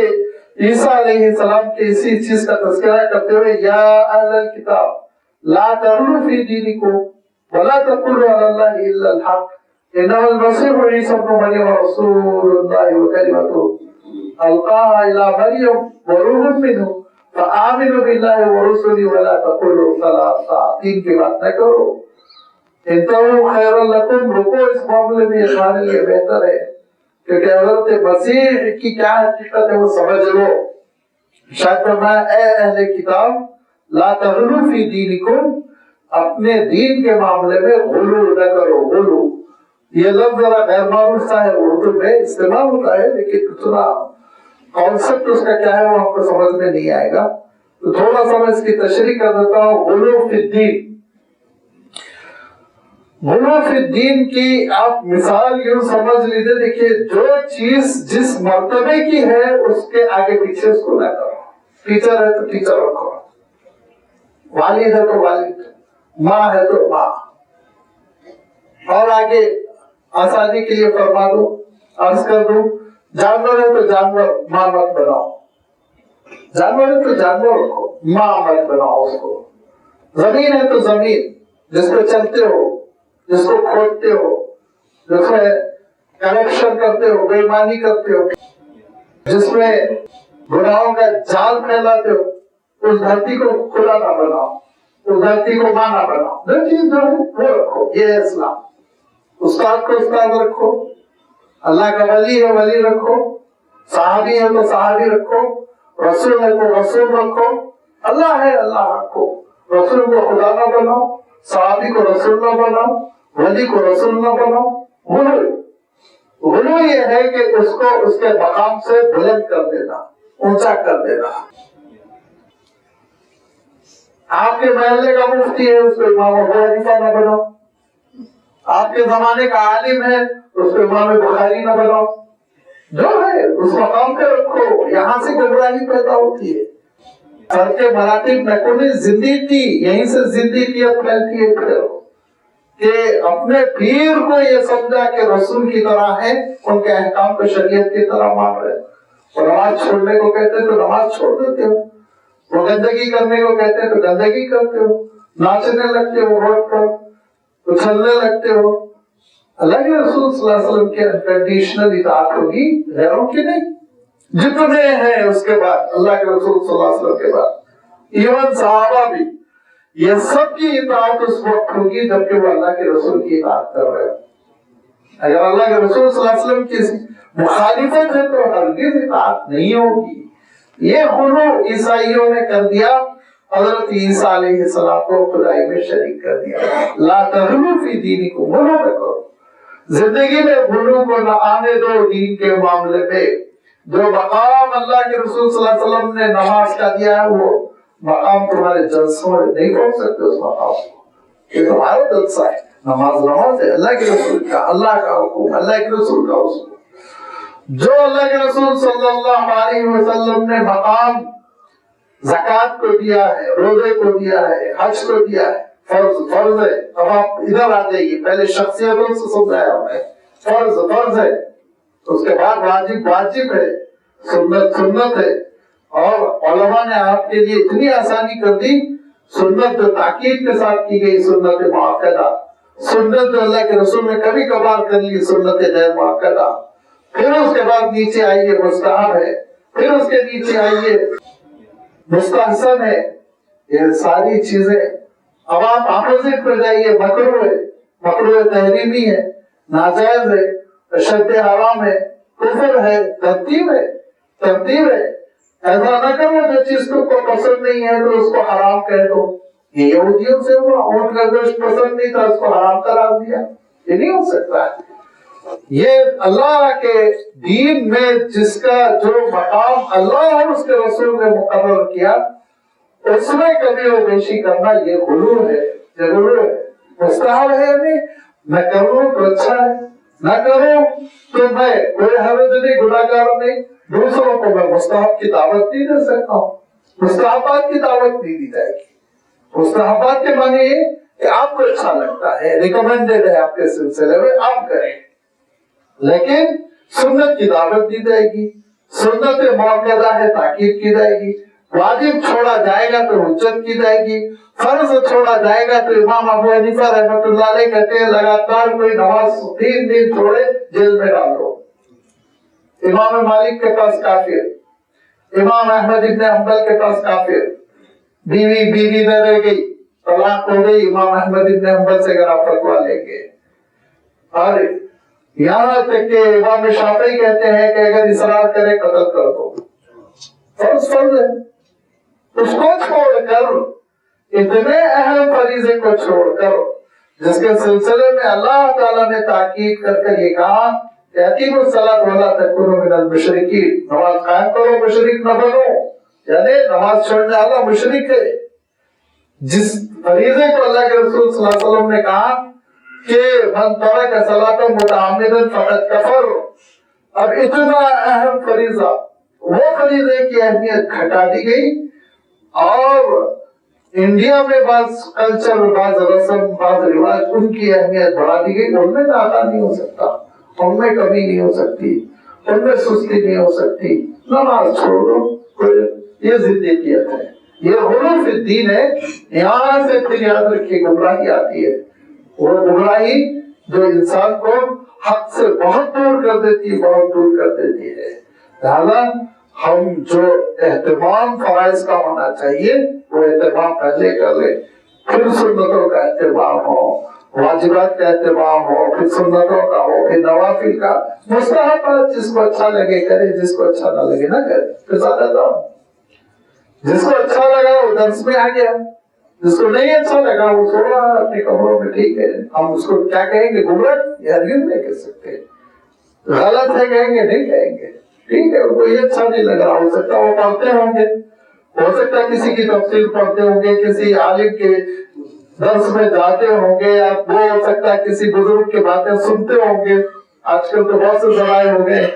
عیسیٰ علیہ السلام کی اسی چیز کا تذکرہ کرتے ہوئے، یا اہل الکتاب لا تغلوا فی دینکم ولا تقولوا علی اللہ الا الحق انما المسیح عیسی ابن مریم رسول اللہ وکلمتہ القاها الى مريم وروح منه فآمنوا بالله ورسله ولا تقولوا ثلاثة. تین کی بات نہ کرو. انتہوا خیر لکم، رکو اس معاملے میں، یہ تمہارے لیے بہتر ہے، کیونکہ حضرت مسیح کی کیا حقیقت ہے وہ سمجھ لو. شاید فرمایا اے اہل کتاب لا تغلو فی دینکم، اپنے دین کے معاملے میں غلو نہ کرو. غلو یہ لفظ ذرا غیر معروف سا ہے، اردو میں استعمال ہوتا ہے، لیکن اتنا کانسیپٹ اس کا کیا ہے وہ ہم کو سمجھ میں نہیں آئے گا، تو تھوڑا سا میں اس کی تشریح کر دیتا ہوں. غلو فی الدین، غلو فی الدین کی آپ مثال یوں سمجھ لیجیے. دیکھیے جو چیز جس مرتبے کی ہے اس کے آگے پیچھے اس کو نہ کرو. ٹیچر ہے تو ٹیچر رکھو، والد ہے تو والد، ماں ہے تو ماں. اور آگے آسانی کے لیے فرما دو، عرض کر دوں، جانور ہے تو جانور ماں مت بناؤ. جانور ہے تو جانور رکھو، ماں مت بناؤ اس کو. زمین ہے تو زمین جس پہ چلتے ہو، جس کو کھودتے ہو، جس میں کرپشن کرتے ہو، بے ایمانی کرتے ہو، جس میں گناہوں کا جال پھیلاتے ہو، اس دھرتی کو کھلا نہ بناؤ، اس دھرتی کو ماں نہ بناؤ. جو چیز جو ہے وہ رکھو. یہ ہے اسلام. استاد کو استاد رکھو، اللہ کا ولی ہے ولی رکھو، صحابی ہے تو صحابی رکھو، رسول ہے تو رسول رکھو. اللہ ہے اللہ رکھو. رسول کو خدا نہ بناؤ، صحابی کو رسول نہ بناؤ، ولی کو رسول نہ بناؤ. غلو یہ ہے کہ اس کو اس کے مقام سے بلند کر دینا، اونچا کر دینا. آپ کے محلے کا مفتی ہے اس کو امام ابو حنیفہ نہ بناؤ. آپ کے زمانے کا عالم ہے اس کو امام بخاری نہ بناؤ. جو ہے اس مقام پہ رکھو. یہاں سے گمراہی پیدا ہوتی ہے. فرق مراتب نکونی زندگی، یہیں سے زندگیت پھیلتی ہے. پھر کہ اپنے پیر کو یہ سمجھا کہ رسول کی طرح ہے، ان کے احکام کو شریعت کی طرح مان رہے. اور نماز چھوڑنے کو کہتے تو نماز چھوڑ دیتے ہو، وہ گندگی کرنے کو کہتے تو گندگی کرتے ہو، ناچنے لگتے ہو روڈ پر، اچھلنے لگتے ہو. اللہ کے رسول صلی اللہ علیہ وسلم کی انکنڈیشنل اطاعت ہوگی، غیروں کی نہیں. جتنے ہیں اس کے بعد اللہ کے رسول صلی اللہ علیہ وسلم کے بعد، ایون صحابہ بھی، یہ سب کی اطاعت اس وقت ہوگی جبکہ وہ اللہ کے رسول کی اطاعت کر رہے ہیں. اگر اللہ کے رسول صلی اللہ علیہ وسلم کی مخالفت ہے تو ہرگز اطاعت نہیں ہوگی. یہ غلو عیسائیوں نے کر دیا، حضرت عیسیٰ علیہ السلام کو خدائی میں شریک کر دیا. لا تغلو فی دینکم، غلو نہ کرو. زندگی میں غلو کو نہ آنے دو. دین کے معاملے میں جو مقام اللہ کے رسول صلی اللہ علیہ وسلم نے نماز کا دیا ہے وہ مقام تمہارے جلسوں میں نہیں پہنچ سکتے. اس مقام کو یہ تمہارا جلسہ ہے. نماز نماز ہے، اللہ کے رسول کا، اللہ کا حکم، اللہ کے رسول کا حکم. جو اللہ کے رسول صلی اللہ علیہ وسلم نے مقام زکوٰۃ کو دیا ہے، روزے کو دیا ہے، حج کو دیا ہے، فرض ہے. اب آپ ادھر آ جائیے، پہلے شخصیتوں سے سمجھایا ہم نے. فرض ہے، اس کے بعد واجب ہے، سنت ہے. اور علماء نے آپ کے لیے اتنی آسانی کر دی. سنت جو تاکید کے ساتھ کی گئی، سنت مؤکدہ. سنت جو اللہ کے رسول نے کبھی کبھار کر لی، سنت غیر مؤکدہ. پھر اس کے بعد نیچے آئیے مستحب ہے، پھر اس کے نیچے آئیے مستحسن ہے. یہ ساری چیزیں. اب آپ اپوزٹ پہ جائیے، مکروہ تحریمی ہے، ناجائز ہے، شد حرام ہے، کفر ہے، ترتیب ہے. ایسا نہ کرو جو چیز تم کو پسند نہیں ہے تو اس کو حرام کہہ دو. یہ یہودیوں سے ہوا، اونٹ کا گوشت پسند نہیں تھا اس کو حرام قرار دیا. یہ نہیں ہو سکتا ہے. یہ اللہ کے دین میں جس کا جو مقام اللہ اور اس کے رسول نے مقرر کیا، اس میں کمی و بیشی کرنا یہ غلو ہے. یہ غلو ہے. مستحب ہے ہمیں، میں کروں تو اچھا ہے، نہ کروں تو میں کوئی حرج نہیں، گناہگار نہیں. دوسروں کو میں مستحب کی دعوت نہیں دے سکتا ہوں. مستحبات کی دعوت نہیں دی جائے گی. مستحبات کے معنی یہ کہ آپ کو اچھا لگتا ہے، ریکمینڈڈ ہے آپ کے سلسلے میں، آپ کریں. لیکن سنت کی دعوت دی جائے گی. سنت مؤکدہ ہے، تاکید کی جائے گی. واجب چھوڑا جائے گا تو حجت کی جائے گی. فرض چھوڑا جائے گا تو امام ابو حنیفہ رحمۃ اللہ علیہ کہتے ہیں لگاتار کوئی نماز 3 دن چھوڑے جیل میں ڈالو. امام مالک کے پاس کافر, امام احمد ابن حنبل کے پاس کافر, بیوی نہ رہ گئی, طلاق ہو گئی, امام احمد ابن حنبل سے اگر آپ فتویٰ لیں گے. اور یہاں تک کہ امام شافعی کہتے ہیں کہ اگر اصرار کرے قتل کر دو. فرض ہے. اس کو چھوڑ کر, اتنے اہم فریضے کو چھوڑ کر, جس کے سلسلے میں اللہ تعالیٰ نے تاکید کر کر یہ کہا کہ اقیموا الصلاۃ ولا تکونوا من المشرکین, نماز قائم کرو مشرک نہ بنو, یعنی نماز چھوڑنے والا مشرک ہے. جس فریضے کو اللہ کے رسول صلی اللہ علیہ وسلم نے کہا کہ من ترک الصلاۃ متعمدا فقد کفر, اب اتنا اہم فریضہ, وہ فریضے کی اہمیت گھٹا دی گئی اور انڈیا میں بعض کلچر, بعض رسم, بعض رواج, ان کی اہمیت بڑھا دی گئی. ان میں ناکا نہیں ہو سکتا, ان میں کمی نہیں ہو سکتی, ان میں سستی نہیں ہو سکتی, نماز چھوڑو, یہ ضدیت ہے, یہ غلو فی الدین ہے. یہاں سے پھر یاد رکھیے گمراہی آتی ہے, وہ گمراہی جو انسان کو حق سے بہت دور کر دیتی ہے, بہت دور کر دیتی ہے. لہذا ہم جو اہتمام فرائض کا ہونا چاہیے وہ اہتمام پہلے کر لیں, پھر سنتوں کا اہتمام ہو, واجبات کا اہتمام ہو, پھر سنتوں کا ہو, پھر نوافل کا. مستحبات جس کو اچھا لگے کرے, جس کو اچھا نہ لگے نہ کرے. پھر زیادہ دام, جس کو اچھا لگا وہ درس میں آ گیا, جس کو نہیں اچھا لگا وہ سو رہا اپنے کمروں میں. ٹھیک ہے, ہم اس کو کیا کہیں گے؟ گمراہ ہرگز نہیں کہہ سکتے. غلط ہے کہیں گے؟ نہیں کہیں گے. ٹھیک ہے, ان کو یہ اچھا نہیں لگ رہا, ہو سکتا وہ پڑھتے ہوں گے, ہو سکتا ہے کسی کی تفسیر پڑھتے ہوں گے, کسی عالم کے درس میں جاتے ہوں گے, یا وہ ہو سکتا ہے کسی بزرگ کی باتیں سنتے ہوں گے. آج کل تو بہت سے ذرائع ہو گئے.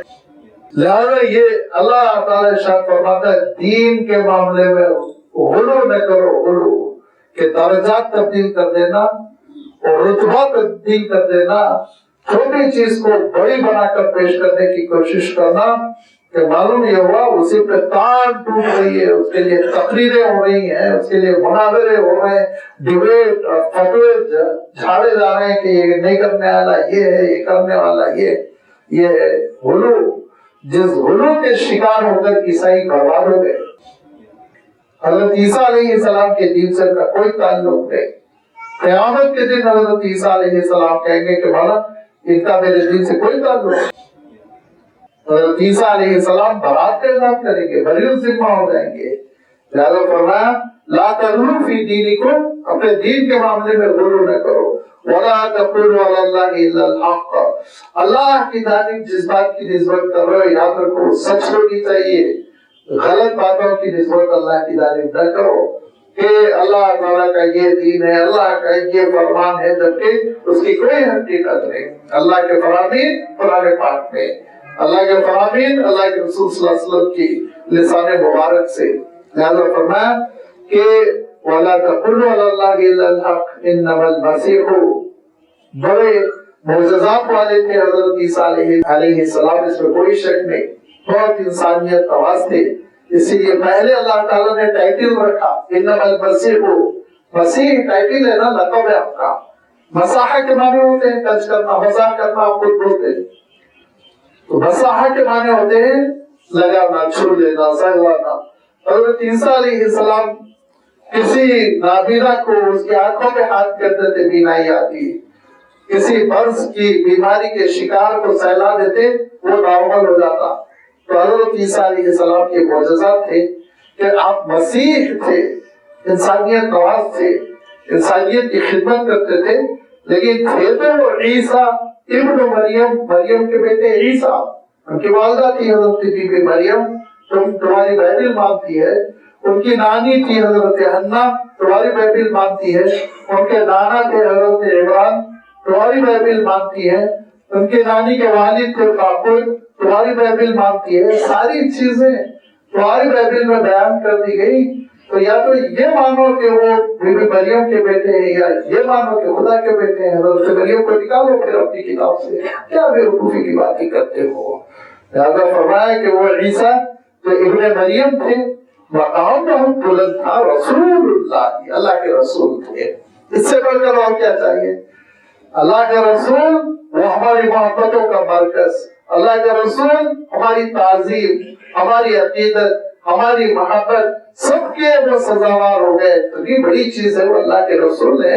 لہذا یہ اللہ تعالیٰ ارشاد فرماتا ہے دین کے معاملے میں غلو نہ کرو. غلو کہ درجات تبدیل کر دینا اور رتبہ تبدیل کر دینا, چھوٹی چیز کو بڑی بنا کر پیش کرنے کی کوشش کرنا, کہ معلوم یہ ہوا اسی پہ تان ٹوٹ رہی ہے, اس کے لیے تقریریں ہو رہی ہیں, اس کے لیے مناظرے ہو رہے ہیں, ڈیبیٹ اور فتوے جھاڑے جا رہے ہیں کہ یہ نہیں کرنے والا یہ ہے, یہ کرنے والا یہ ہے. غلو, جس غلو کے شکار ہو کر عیسائی برباد ہو گئے. حضرت عیسیٰ علیہ السلام کے دین سے کا کوئی تعلق نہیں. قیامت کے دن حضرت عیسیٰ علیہ السلام کہیں گے کہ مولا ان کا میرے دین سے کوئی تعلق نہیں. حضرت عیسیٰ علیہ السلام برات کا اعلان کریں گے, بری الذمہ ہو جائیں گے. لہذا فرمایا لا تغلو فی دینکم, اپنے دین کے معاملے میں غلو نہ کرو. ولا تقولوا علی اللہ الا الحق, اللہ کی جانب جس بات کی نسبت کر رہے ہو یاد رکھو سچ ہونی چاہیے, غلط باتوں کی نسبت اللہ کی جانب نہ کرو کہ اللہ تعالیٰ کا یہ دین ہے, اللہ کا یہ فرمان ہے, جبکہ اس کی کوئی حقیقت نہیں. اللہ کے فرامین قرآن پاک میں, اللہ کے فرامین اللہ کے رسول صلی اللہ علیہ وسلم کی لسان مبارک سے. لہذا فرمایا کہ وَلَا تَقُلُّوا عَلَى اللَّهِ إِلَّا الْحَقِّ إِنَّمَا الْمَسِيحُ, بڑے معجزات والے تھے حضرت عیسیٰ علیہ السلام, اس میں کوئی شک نہیں. بہت انسانیت آواز تھے, اسی لیے پہلے اللہ تعالیٰ نے ٹائٹل رکھا انما المسیح. مسیح ٹائٹل ہے نا, لقب ہے آپ کا. مساح کے معنی ہوتے ہیں ٹچ کرنا, مساح کرنا آپ خود بولتے ہیں. تو مساح کے معنی ہوتے ہیں لگانا, چھو لینا, سہلانا. حضرت عیسیٰ علیہ السلام کسی نابینا کو اس کی آنکھوں پہ ہاتھ کرتے تھے, بینائی آتی. کسی مرض کی بیماری کے شکار کو سہلا دیتے, وہ نارمل ہو جاتا. تو حضرت عیسیٰ علیہ السلام کے معجزات تھے کہ آپ مسیح تھے, انسانیت نواز تھے, انسانیت کی خدمت کرتے تھے, لیکن تھے تو وہ عیسیٰ ابن مریم, مریم کے بیٹے عیسیٰ. ان کی والدہ تھی حضرت بی بی مریم, تمہاری بائبل مانتی ہے. ان کی نانی تھی حضرت حنا, تمہاری بائبل مانتی ہے. ان کے نانا تھے حضرت عمران, تمہاری بائبل مانتی ہے. ان کے نانی کے والد تھے فاقود, تمہاری بائبل مانتی ہے. ساری چیزیں تمہاری بائبل میں بیان کر دی گئی. تو یا تو یہ مانو کہ وہ بی بی مریم کے بیٹے ہیں, یا یہ مانو کہ خدا کے بیٹے ہیں. حضرت مریم کو نکالو پھر اپنی کتاب سے, کیا بیوقوفی کی باتیں کرتے ہو. لہذا فرمایا کہ وہ عیسیٰ جو ابن مریم تھے, مقام بہت بلند تھا, رسول اللہ, اللہ کے رسول تھے. اس سے بڑھ کر اور کیا چاہیے. اللہ کے رسول وہ ہماری محبتوں کا مرکز, اللہ کے رسول ہماری تعظیم، ہماری عقیدت، ہماری محبت سب کے وہ سزاوار ہو گئے. اتنی بڑی چیز ہے وہ اللہ کے رسول نے،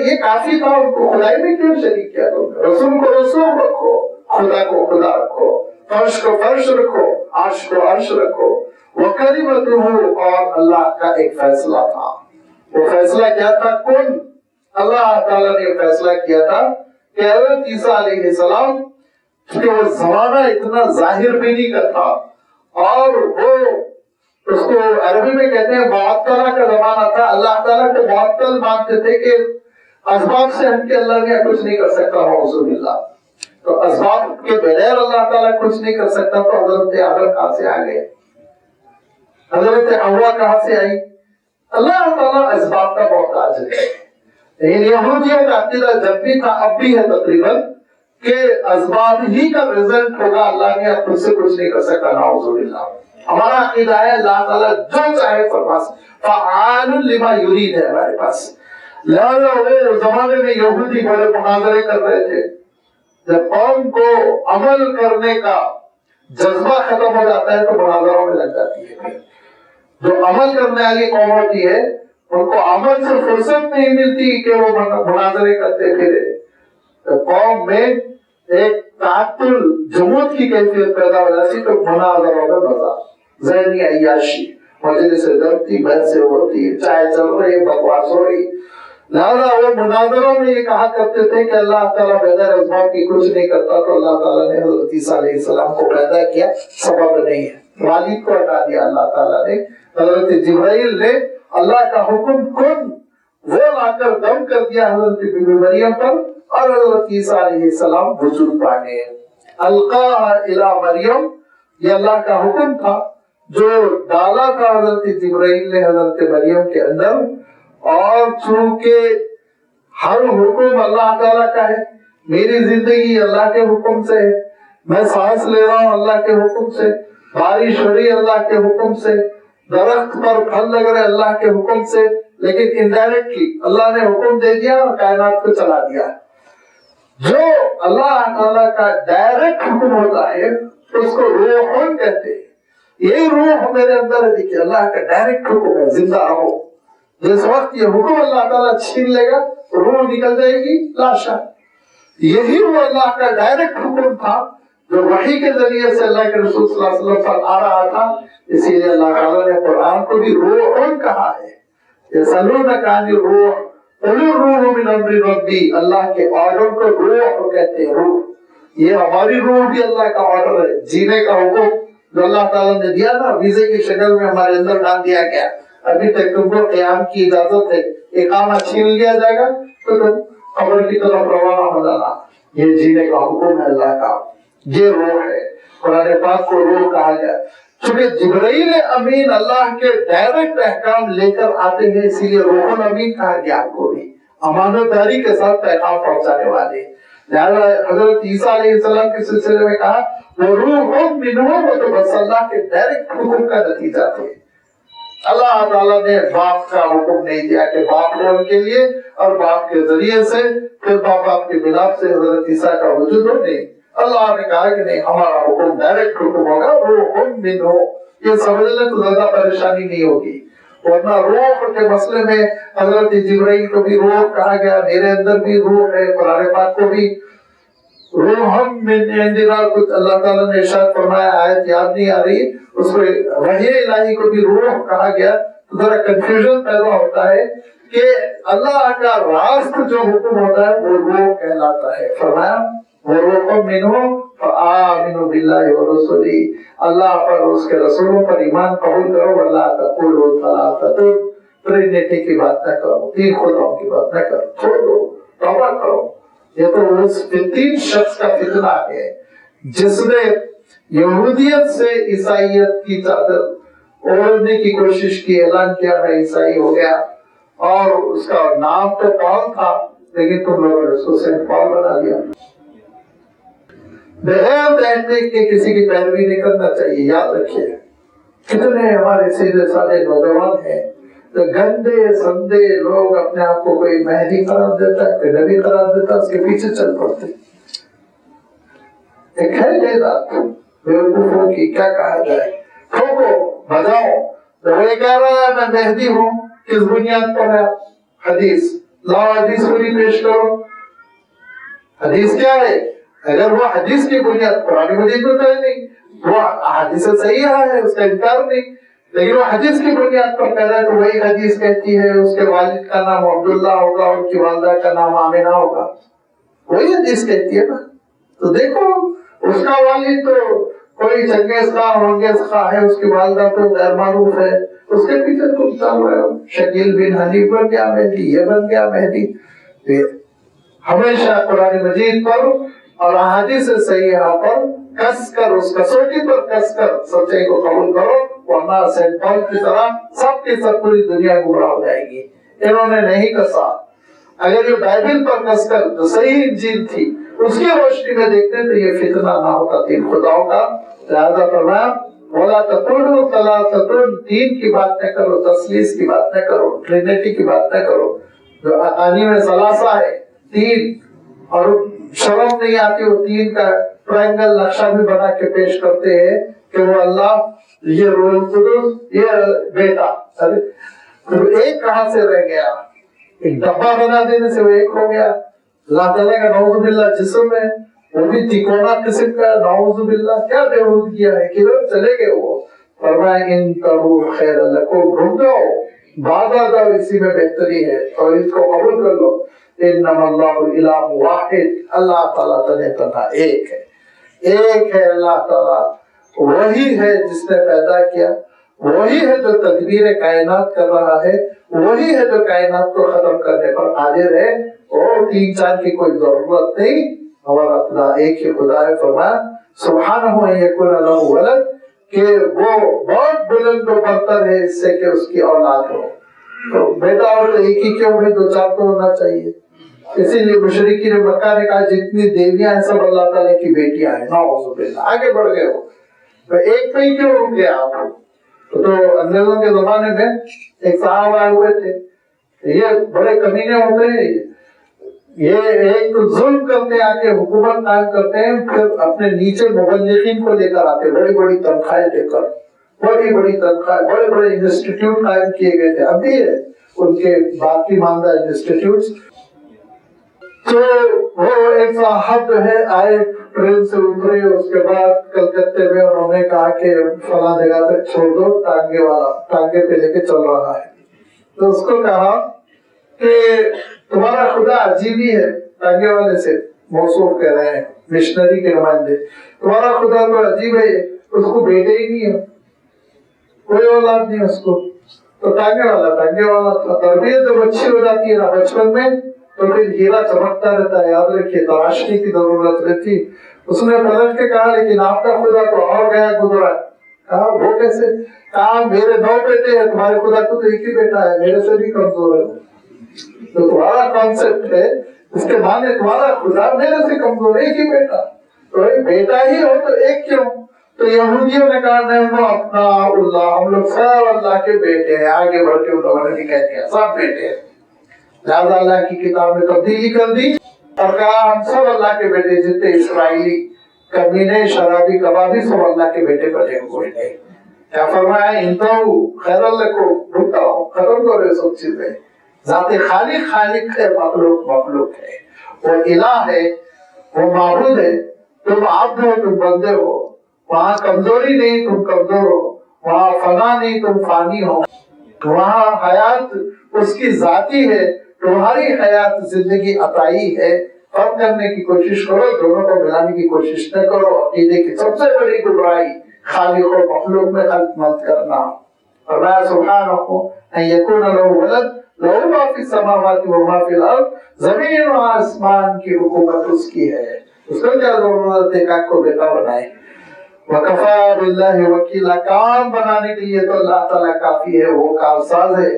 یہ کافی تھا. ان کو خدائی میں کیوں شریک کیا؟ رسول کو رسول رکھو، خدا کو خدا رکھو، فرش کو فرش رکھو، عرش کو عرش رکھو. وَكَلِمَتُهُ، اور اللہ کا ایک فیصلہ تھا. وہ فیصلہ کیا تھا؟ کن. اللہ تعالیٰ نے فیصلہ کیا تھا کہ حضرت عیسیٰ علیہ السلام، کہ وہ زمانہ اتنا ظاہر بھی نہیں کرتا، اور وہ اس کو عربی میں کہتے ہیں معطلہ کا زمانہ تھا. اللہ تعالیٰ کو معطل مانتے تھے کہ اسباب سے ہٹ کے اللہ نے کچھ نہیں کر سکتا. نعوذ باللہ. تو اسباب کے بغیر اللہ تعالیٰ کچھ نہیں کر سکتا. تو حضرت آدم کہاں سے آ گئے؟ حضرت حوا کہاں سے آئی؟ اللہ تعالیٰ اسباب کا محتاج ہے. یہودیوں کا عقیدہ جب بھی تھا، اب بھی ہے تقریباً، کہ اسباب ہی کا رزلٹ ہوگا، اللہ نے خود سے کچھ نہیں کر سکتا. نعوذ باللہ. ہمارا عقیدہ ہے اللہ تعالیٰ جو چاہے فرما سکتا، فعال لما یرید ہے ہمارے پاس. لہذا وہ زمانے میں یہودی بڑے مناظرے کر رہے تھے. جب قوم کو عمل کرنے کا جذبہ ختم ہو جاتا ہے تو مناظروں میں لگ جاتی ہے. جو عمل کرنے والی قوم ہوتی ہے ان کو عمل سے فرصت نہیں ملتی کہ وہ مناظرے کرتے پھرے. قوم میں ایک تعطل جمود کی کیفیت پیدا ہو جاتی تو مناظروں میں مزہ، ذہنی عیاشی، مجلس درتی، بحثیں ہوتی، چائے چل رہی، بکواس ہو رہی. لہذا وہ مناظروں میں یہ کہا کرتے تھے کہ اللہ تعالیٰ بغیر اسباب کی کچھ نہیں کرتا. تو اللہ تعالیٰ نے حضرت عیسیٰ علیہ السلام کو پیدا کیا، سبب نہیں ہے. والد کو ہٹا دیا اللہ تعالیٰ نے. حضرت جبرائیل نے اللہ کا حکم کن وہ لا کر دم کر دیا حضرت بی بی مریم پر، اور حضرت عیسیٰ علیہ السلام وجود پانے. القاها الی مریم، یہ اللہ کا حکم تھا جو ڈالا تھا حضرت جبرائیل نے حضرت مریم کے اندر. اور چونکہ ہر حکم اللہ تعالیٰ کا ہے، میری زندگی اللہ کے حکم سے ہے، میں سانس لے رہا ہوں اللہ کے حکم سے، بارش ہو رہی اللہ کے حکم سے، درخت پر پھل لگ رہے اللہ کے حکم سے، لیکن انڈائریکٹلی اللہ نے حکم دے دیا اور کائنات کو چلا دیا. جو اللہ تعالیٰ کا ڈائریکٹ حکم ہوتا ہے اس کو روح کہتے ہیں. یہ روح میرے اندر ہے، دیکھیے اللہ کا ڈائریکٹ حکم ہے زندہ رہو. جس وقت یہ حکم اللہ تعالیٰ چھین لے گا روح نکل جائے گی لاشا. یہی وہ اللہ کا ڈائریکٹ حکم تھا جو وحی کے ذریعے سے اللہ کے رسول صلی اللہ علیہ وسلم پر آ رہا تھا. اسی لیے اللہ تعالیٰ نے قرآن کو بھی روح کہا ہے. یسألونک عن الروح قل الروح من امر ربی، اللہ کے آرڈر کو روح کہتے ہیں. روح یہ ہماری روح بھی اللہ کا آرڈر ہے. جینے کا حکم جو اللہ تعالیٰ نے دیا نا، ویزے کی شکل میں ہمارے اندر ڈال دیا گیا. ابھی تک تم کو قیام کی اجازت ہے، اقامہ چھین لیا جائے گا تو تم قبر کی طرف روانہ ہو جانا. یہ جینے کا حکم ہے اللہ کا، یہ روح ہے. قرآن پاک کو روح کہا گیا چونکہ جبرائیل امین اللہ کے ڈائریکٹ احکام لے کر آتے ہیں، اسی لیے روح الامین کہا گیا. آپ کو بھی امانت داری کے ساتھ پیغام پہنچانے والے. لہذا حضرت عیسیٰ علیہ السلام کے سلسلے میں کہا وہ روح منہ، وہ تو بس اللہ کے ڈائریکٹ حکم کا نتیجہ تھے. اللہ تعالیٰ نے باپ کا حکم نہیں دیا کہ باپ ہو ان کے لیے اور باپ کے ذریعے سے پھر باپ کے ملاپ سے حضرت عیسیٰ کا وجود ہو. نہیں، اللہ نے کہا کہ نہیں، ہمارا حکم ڈائریکٹ حکم ہوگا. روح من ہو، یہ سمجھ لیں تو زیادہ پریشانی نہیں ہوگی. ورنہ روح کے مسئلے میں حضرت جبرائیل کو بھی روح کہا گیا، میرے اندر بھی روح ہے. قرآن پاک کو بھی روحم من عندنا، کچھ اللہ تعالیٰ نے ارشاد فرمایا، آیت یاد نہیں آ رہی، اس میں وحی الہی کو بھی روح کہا گیا. تو ذرا کنفیوژن پیدا ہوتا ہے کہ اللہ کا راست جو حکم ہوتا ہے وہ روح کہلاتا ہے. فرمایا وَرُوحٌ مِّنْهُ فَآمِنُوا بِاللَّهِ وَرُسُلِهِ، اللہ پر اس کے رسولوں پر ایمان قبول کرو. وَلَا تَقُولُوا ثَلَاثَةٌ، ٹرینٹی کی بات نہ کرو، تین خداؤں کی بات نہ کرو، چھوڑ دو، توبہ کرو. یہ تو اس تین شخص کا فتنہ ہے جس نے یہودیت سے عیسائیت کی چادر اوڑھنے کی کوشش کی، اعلان کیا میں عیسائی ہو گیا، اور اس کا نام تو پال تھا لیکن تم لوگوں نے اس کو سینٹ پال بنا دیا. بغیر دیکھنے کے کسی کی پیروی نہیں کرنا چاہیے. یاد رکھیے کتنے ہمارے سیدھے سادے نوجوان ہیں گندے سندے لوگ، اپنے آپ کو کوئی مہدی قرار دیتا ہے، کوئی نبی قرار دیتا ہے، اس کے پیچھے چل پڑتے. ایک ہے جائیداد بیوقوفوں کی، کیا کہا جائے، ٹھوکو بجاؤ. تو وہ کہہ رہا ہے میں مہدی ہوں، کس بنیاد پر ہے؟ حدیث لاؤ، حدیث پوری پیش کرو. حدیث کیا ہے؟ اگر وہ حدیث کی بنیاد قرآن مجید میں کہیں نہیں، وہ حدیث صحیح ہے، اس کا انکار نہیں، لیکن وہ حدیث کی بنیاد پر کہہ رہا ہے تو وہی حدیث کہتی ہے اس کے والد کا نام عبداللہ ہوگا، ان کی والدہ کا نام آمنہ ہوگا، وہی حدیث کہتی ہے نا. تو دیکھو اس کا والد تو کوئی چنگیز خان ہونگیز خان ہے، اس کی والدہ تو غیر معروف ہے، اس کے پیچھے گھومتا ہوا ہے، شکیل بن حنیف بن گیا مہدی، یہ بن گیا مہدی. ہمیشہ قرآن مجید پر اور احادیث صحیحہ پر کس کر، اس کسوٹی پر کس کر سچائی کو قبول کرو، ورنہ سینٹ پال کی طرح سب کی سب پوری دنیا گمراہ ہو جائے گی. انہوں نے نہیں کسا. اگر یہ بائبل پر کس کر جو صحیح انجیل تھی اس کی روشنی میں دیکھتے تو یہ فتنہ نہ ہوتا تین خداؤں کا. لہذا فرمایا وَلَا تَقُولُوا ثَلَاثَةٌ، تین کی بات نہ کرو، تثلیث کی بات نہ کرو، ٹرینیٹی کی بات نہ کرو. جو اقانی میں ثلاثہ ہے تین، اور شرم نہیں آتی وہ تین کا ٹرائنگل نقشہ بھی بنا کے پیش کرتے ہیں کہ وہ اللہ، یہ روح القدس، یہ بیٹا. ایک کہاں سے رہ گیا؟ ایک ڈبہ بنا دینے سے وہ ایک ہو گیا. اللہ تعالیٰ کا نعوذ باللہ جسم ہے، وہ بھی تکونا قسم کا، نعوذ باللہ کیا بےہود کیا ہے، کدھر چلے گئے وہ. فرمایا ان ترو خیر لکم، رک جاؤ، بعد آ جاؤ، اسی میں بہتری ہے اور اس کو قبول کر لو. انما اللہ الہ واحد، اللہ تعالیٰ تنہا ایک ہے، ایک ہے اللہ تعالیٰ. وہی ہے جس نے پیدا کیا، وہی ہے جو تدبیر کائنات کر رہا ہے، وہی ہے جو کائنات کو ختم کرنے پر قادر ہے. اور تین چار کی کوئی ضرورت نہیں، ہمارا خدا ایک ہی خدا ہے. فرمایا سبحانہ ان یکون لہ ولد، کہ وہ بہت بلند و برتر ہے اس سے کہ اس کی اولاد ہو. تو بیٹا اور تو ایک ہی کیوں بھائی، دو چار تو ہونا چاہیے. اسی لیے مشرکین مکہ نے کہا جتنی دیویاں ہیں سب اللہ تعالیٰ کی بیٹیاں ہیں. نعوذ باللہ، آگے بڑھ گئے ہو. تو ایک پہ ہی کیوں رک گیا آپ؟ تو انگریزوں کے زمانے میں ایک صاحب آئے ہوئے تھے، یہ بڑے کمینے ہوتے ہیں، یہ ایک ظلم کرتے آ کے حکومت قائم کرتے ہیں، پھر اپنے نیچے مبلغین کو لے کر آتے، بڑی بڑی تنخواہیں دے کر، بڑی بڑی تنخواہیں، بڑے بڑے انسٹیٹیوٹ قائم کیے گئے تھے، ابھی ہے ان کے باقی ماندہ انسٹیٹیوٹس. تو وہ ایک صاحب جو ہے آئے، ٹرین سے اترے، اس کے بعد کلکتے میں انہوں نے کہا کہ فلاں جگہ تک چھوڑ دو، ٹانگے والا ٹانگے پہ لے کے چل رہا ہے. تو اس کو کہا کہ تمہارا خدا عجیب ہی ہے، ٹانگے والے سے موصوف کہہ رہے ہیں مشنری کے نمائندے، تمہارا خدا تو عجیب ہے، اس کو بیٹے ہی نہیں ہے، کوئی اولاد نہیں اس کو. تو ٹانگے والا تربیت جب اچھی ہو جاتی ہے نا بچپن میں تو پھر ہیرا چمکتا رہتا ہے. یاد رکھیے تراشنے کی ضرورت رہتی. اس نے پلٹ کے کہا لیکن آپ کا خدا تو اور گیا گزرا. کہا وہ کیسے؟ کہا میرے 9 بیٹے ہیں، تمہارے خدا کو تو ایک ہی بیٹا ہے، میرے سے بھی کمزور ہے. تو تمہارا کانسیپٹ ہے اس کے معنی تمہارا خدا میرے سے کمزور، ایک ہی بیٹا. تو ایک بیٹا ہی ہو تو ایک کیوں؟ تو یہودیوں نے کہا نہیں اپنا اللہ، ہم لوگ سب اللہ کے بیٹے ہیں. آگے بڑھ کے ان لوگوں نے بھی کہہ دیا سب بیٹے ہیں. لہذا اللہ کی کتاب میں تبدیلی کر دی اور کہا ہم سب اللہ کے بیٹے، جتنے اسرائیلی کمینے شرابی کبابی سب اللہ کے بیٹے بنے ہوئے ہیں. کیا فرمایا انتہو خیر لکم، رکتا ہو، ختم کرو یہ سب چیزیں. ذات خالق ہے، مخلوق ہے، وہ الہ ہے، وہ معبود ہے. تم عبد ہو، تم بندے ہو. وہاں کمزوری نہیں، تم کمزور ہو. وہاں فنا نہیں، تم فانی ہو. وہاں حیات اس کی ذاتی ہے، تمہاری حیات زندگی عطائی ہے. فرق کرنے کی کوشش کرو، دونوں کو ملانے کی کوشش نہ کرو. عقیدے کی سب سے بڑی گمراہی خالق و مخلوق میں خلط ملط کرنا. فرمایا سبحانہ ان یکون لہ ولد لہ ما فی السماوات و ما فی الارض، زمین و آسمان کی حکومت اس کی ہے، اس کو کیا ضرورت ہے کہ کو بیٹا بنائے. وَكَفَى بِاللَّهِ وَكِيلًا، کام بنانے کے لیے تو اللہ تعالیٰ کافی ہے، وہ کارساز ہے.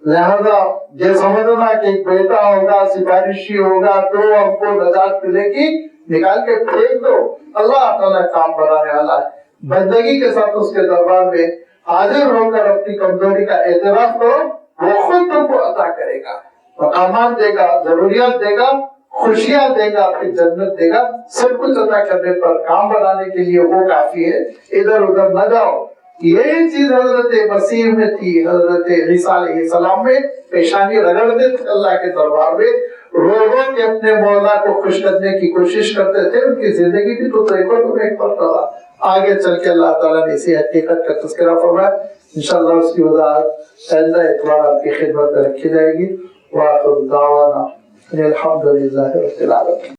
لہذا یہ سمجھنا کہ ایک بیٹا ہوگا، سفارشی ہوگا تو ہم کو نجات ملے گی، نکال کے پھینک دو. اللہ تعالیٰ کام بنانے والا ہے. بندگی کے ساتھ اس کے دربار میں حاضر ہو کر اپنی کمزوری کا اعتراف کرو، وہ خود تم کو عطا کرے گا، مقامات دے گا، ضروریات دے گا. خوشیاں دے گا، آپ کی جنت دے گا، سب کچھ عطا کرنے پر کام بنانے کے لیے وہ کافی ہے، ادھر ادھر نہ جاؤ۔ یہی چیز حضرت مسیح میں تھی، حضرت عیسیٰ علیہ السلام میں پیشانی رگڑتے تھے اللہ کے دربار میں، رو رو کے اپنے مولا کو خوش کرنے کی کوشش کرتے تھے۔ ان کی زندگی بھی تو ایک مرتبہ آگے چل کے اللہ تعالیٰ نے اسی حقیقت کا تذکرہ فرمایا۔ انشاءاللہ اس کی وضاحت آئندہ اتوار آپ کی خدمت میں رکھی جائے گی۔ وآخر دعوانا الحمدللہ رب العالمین۔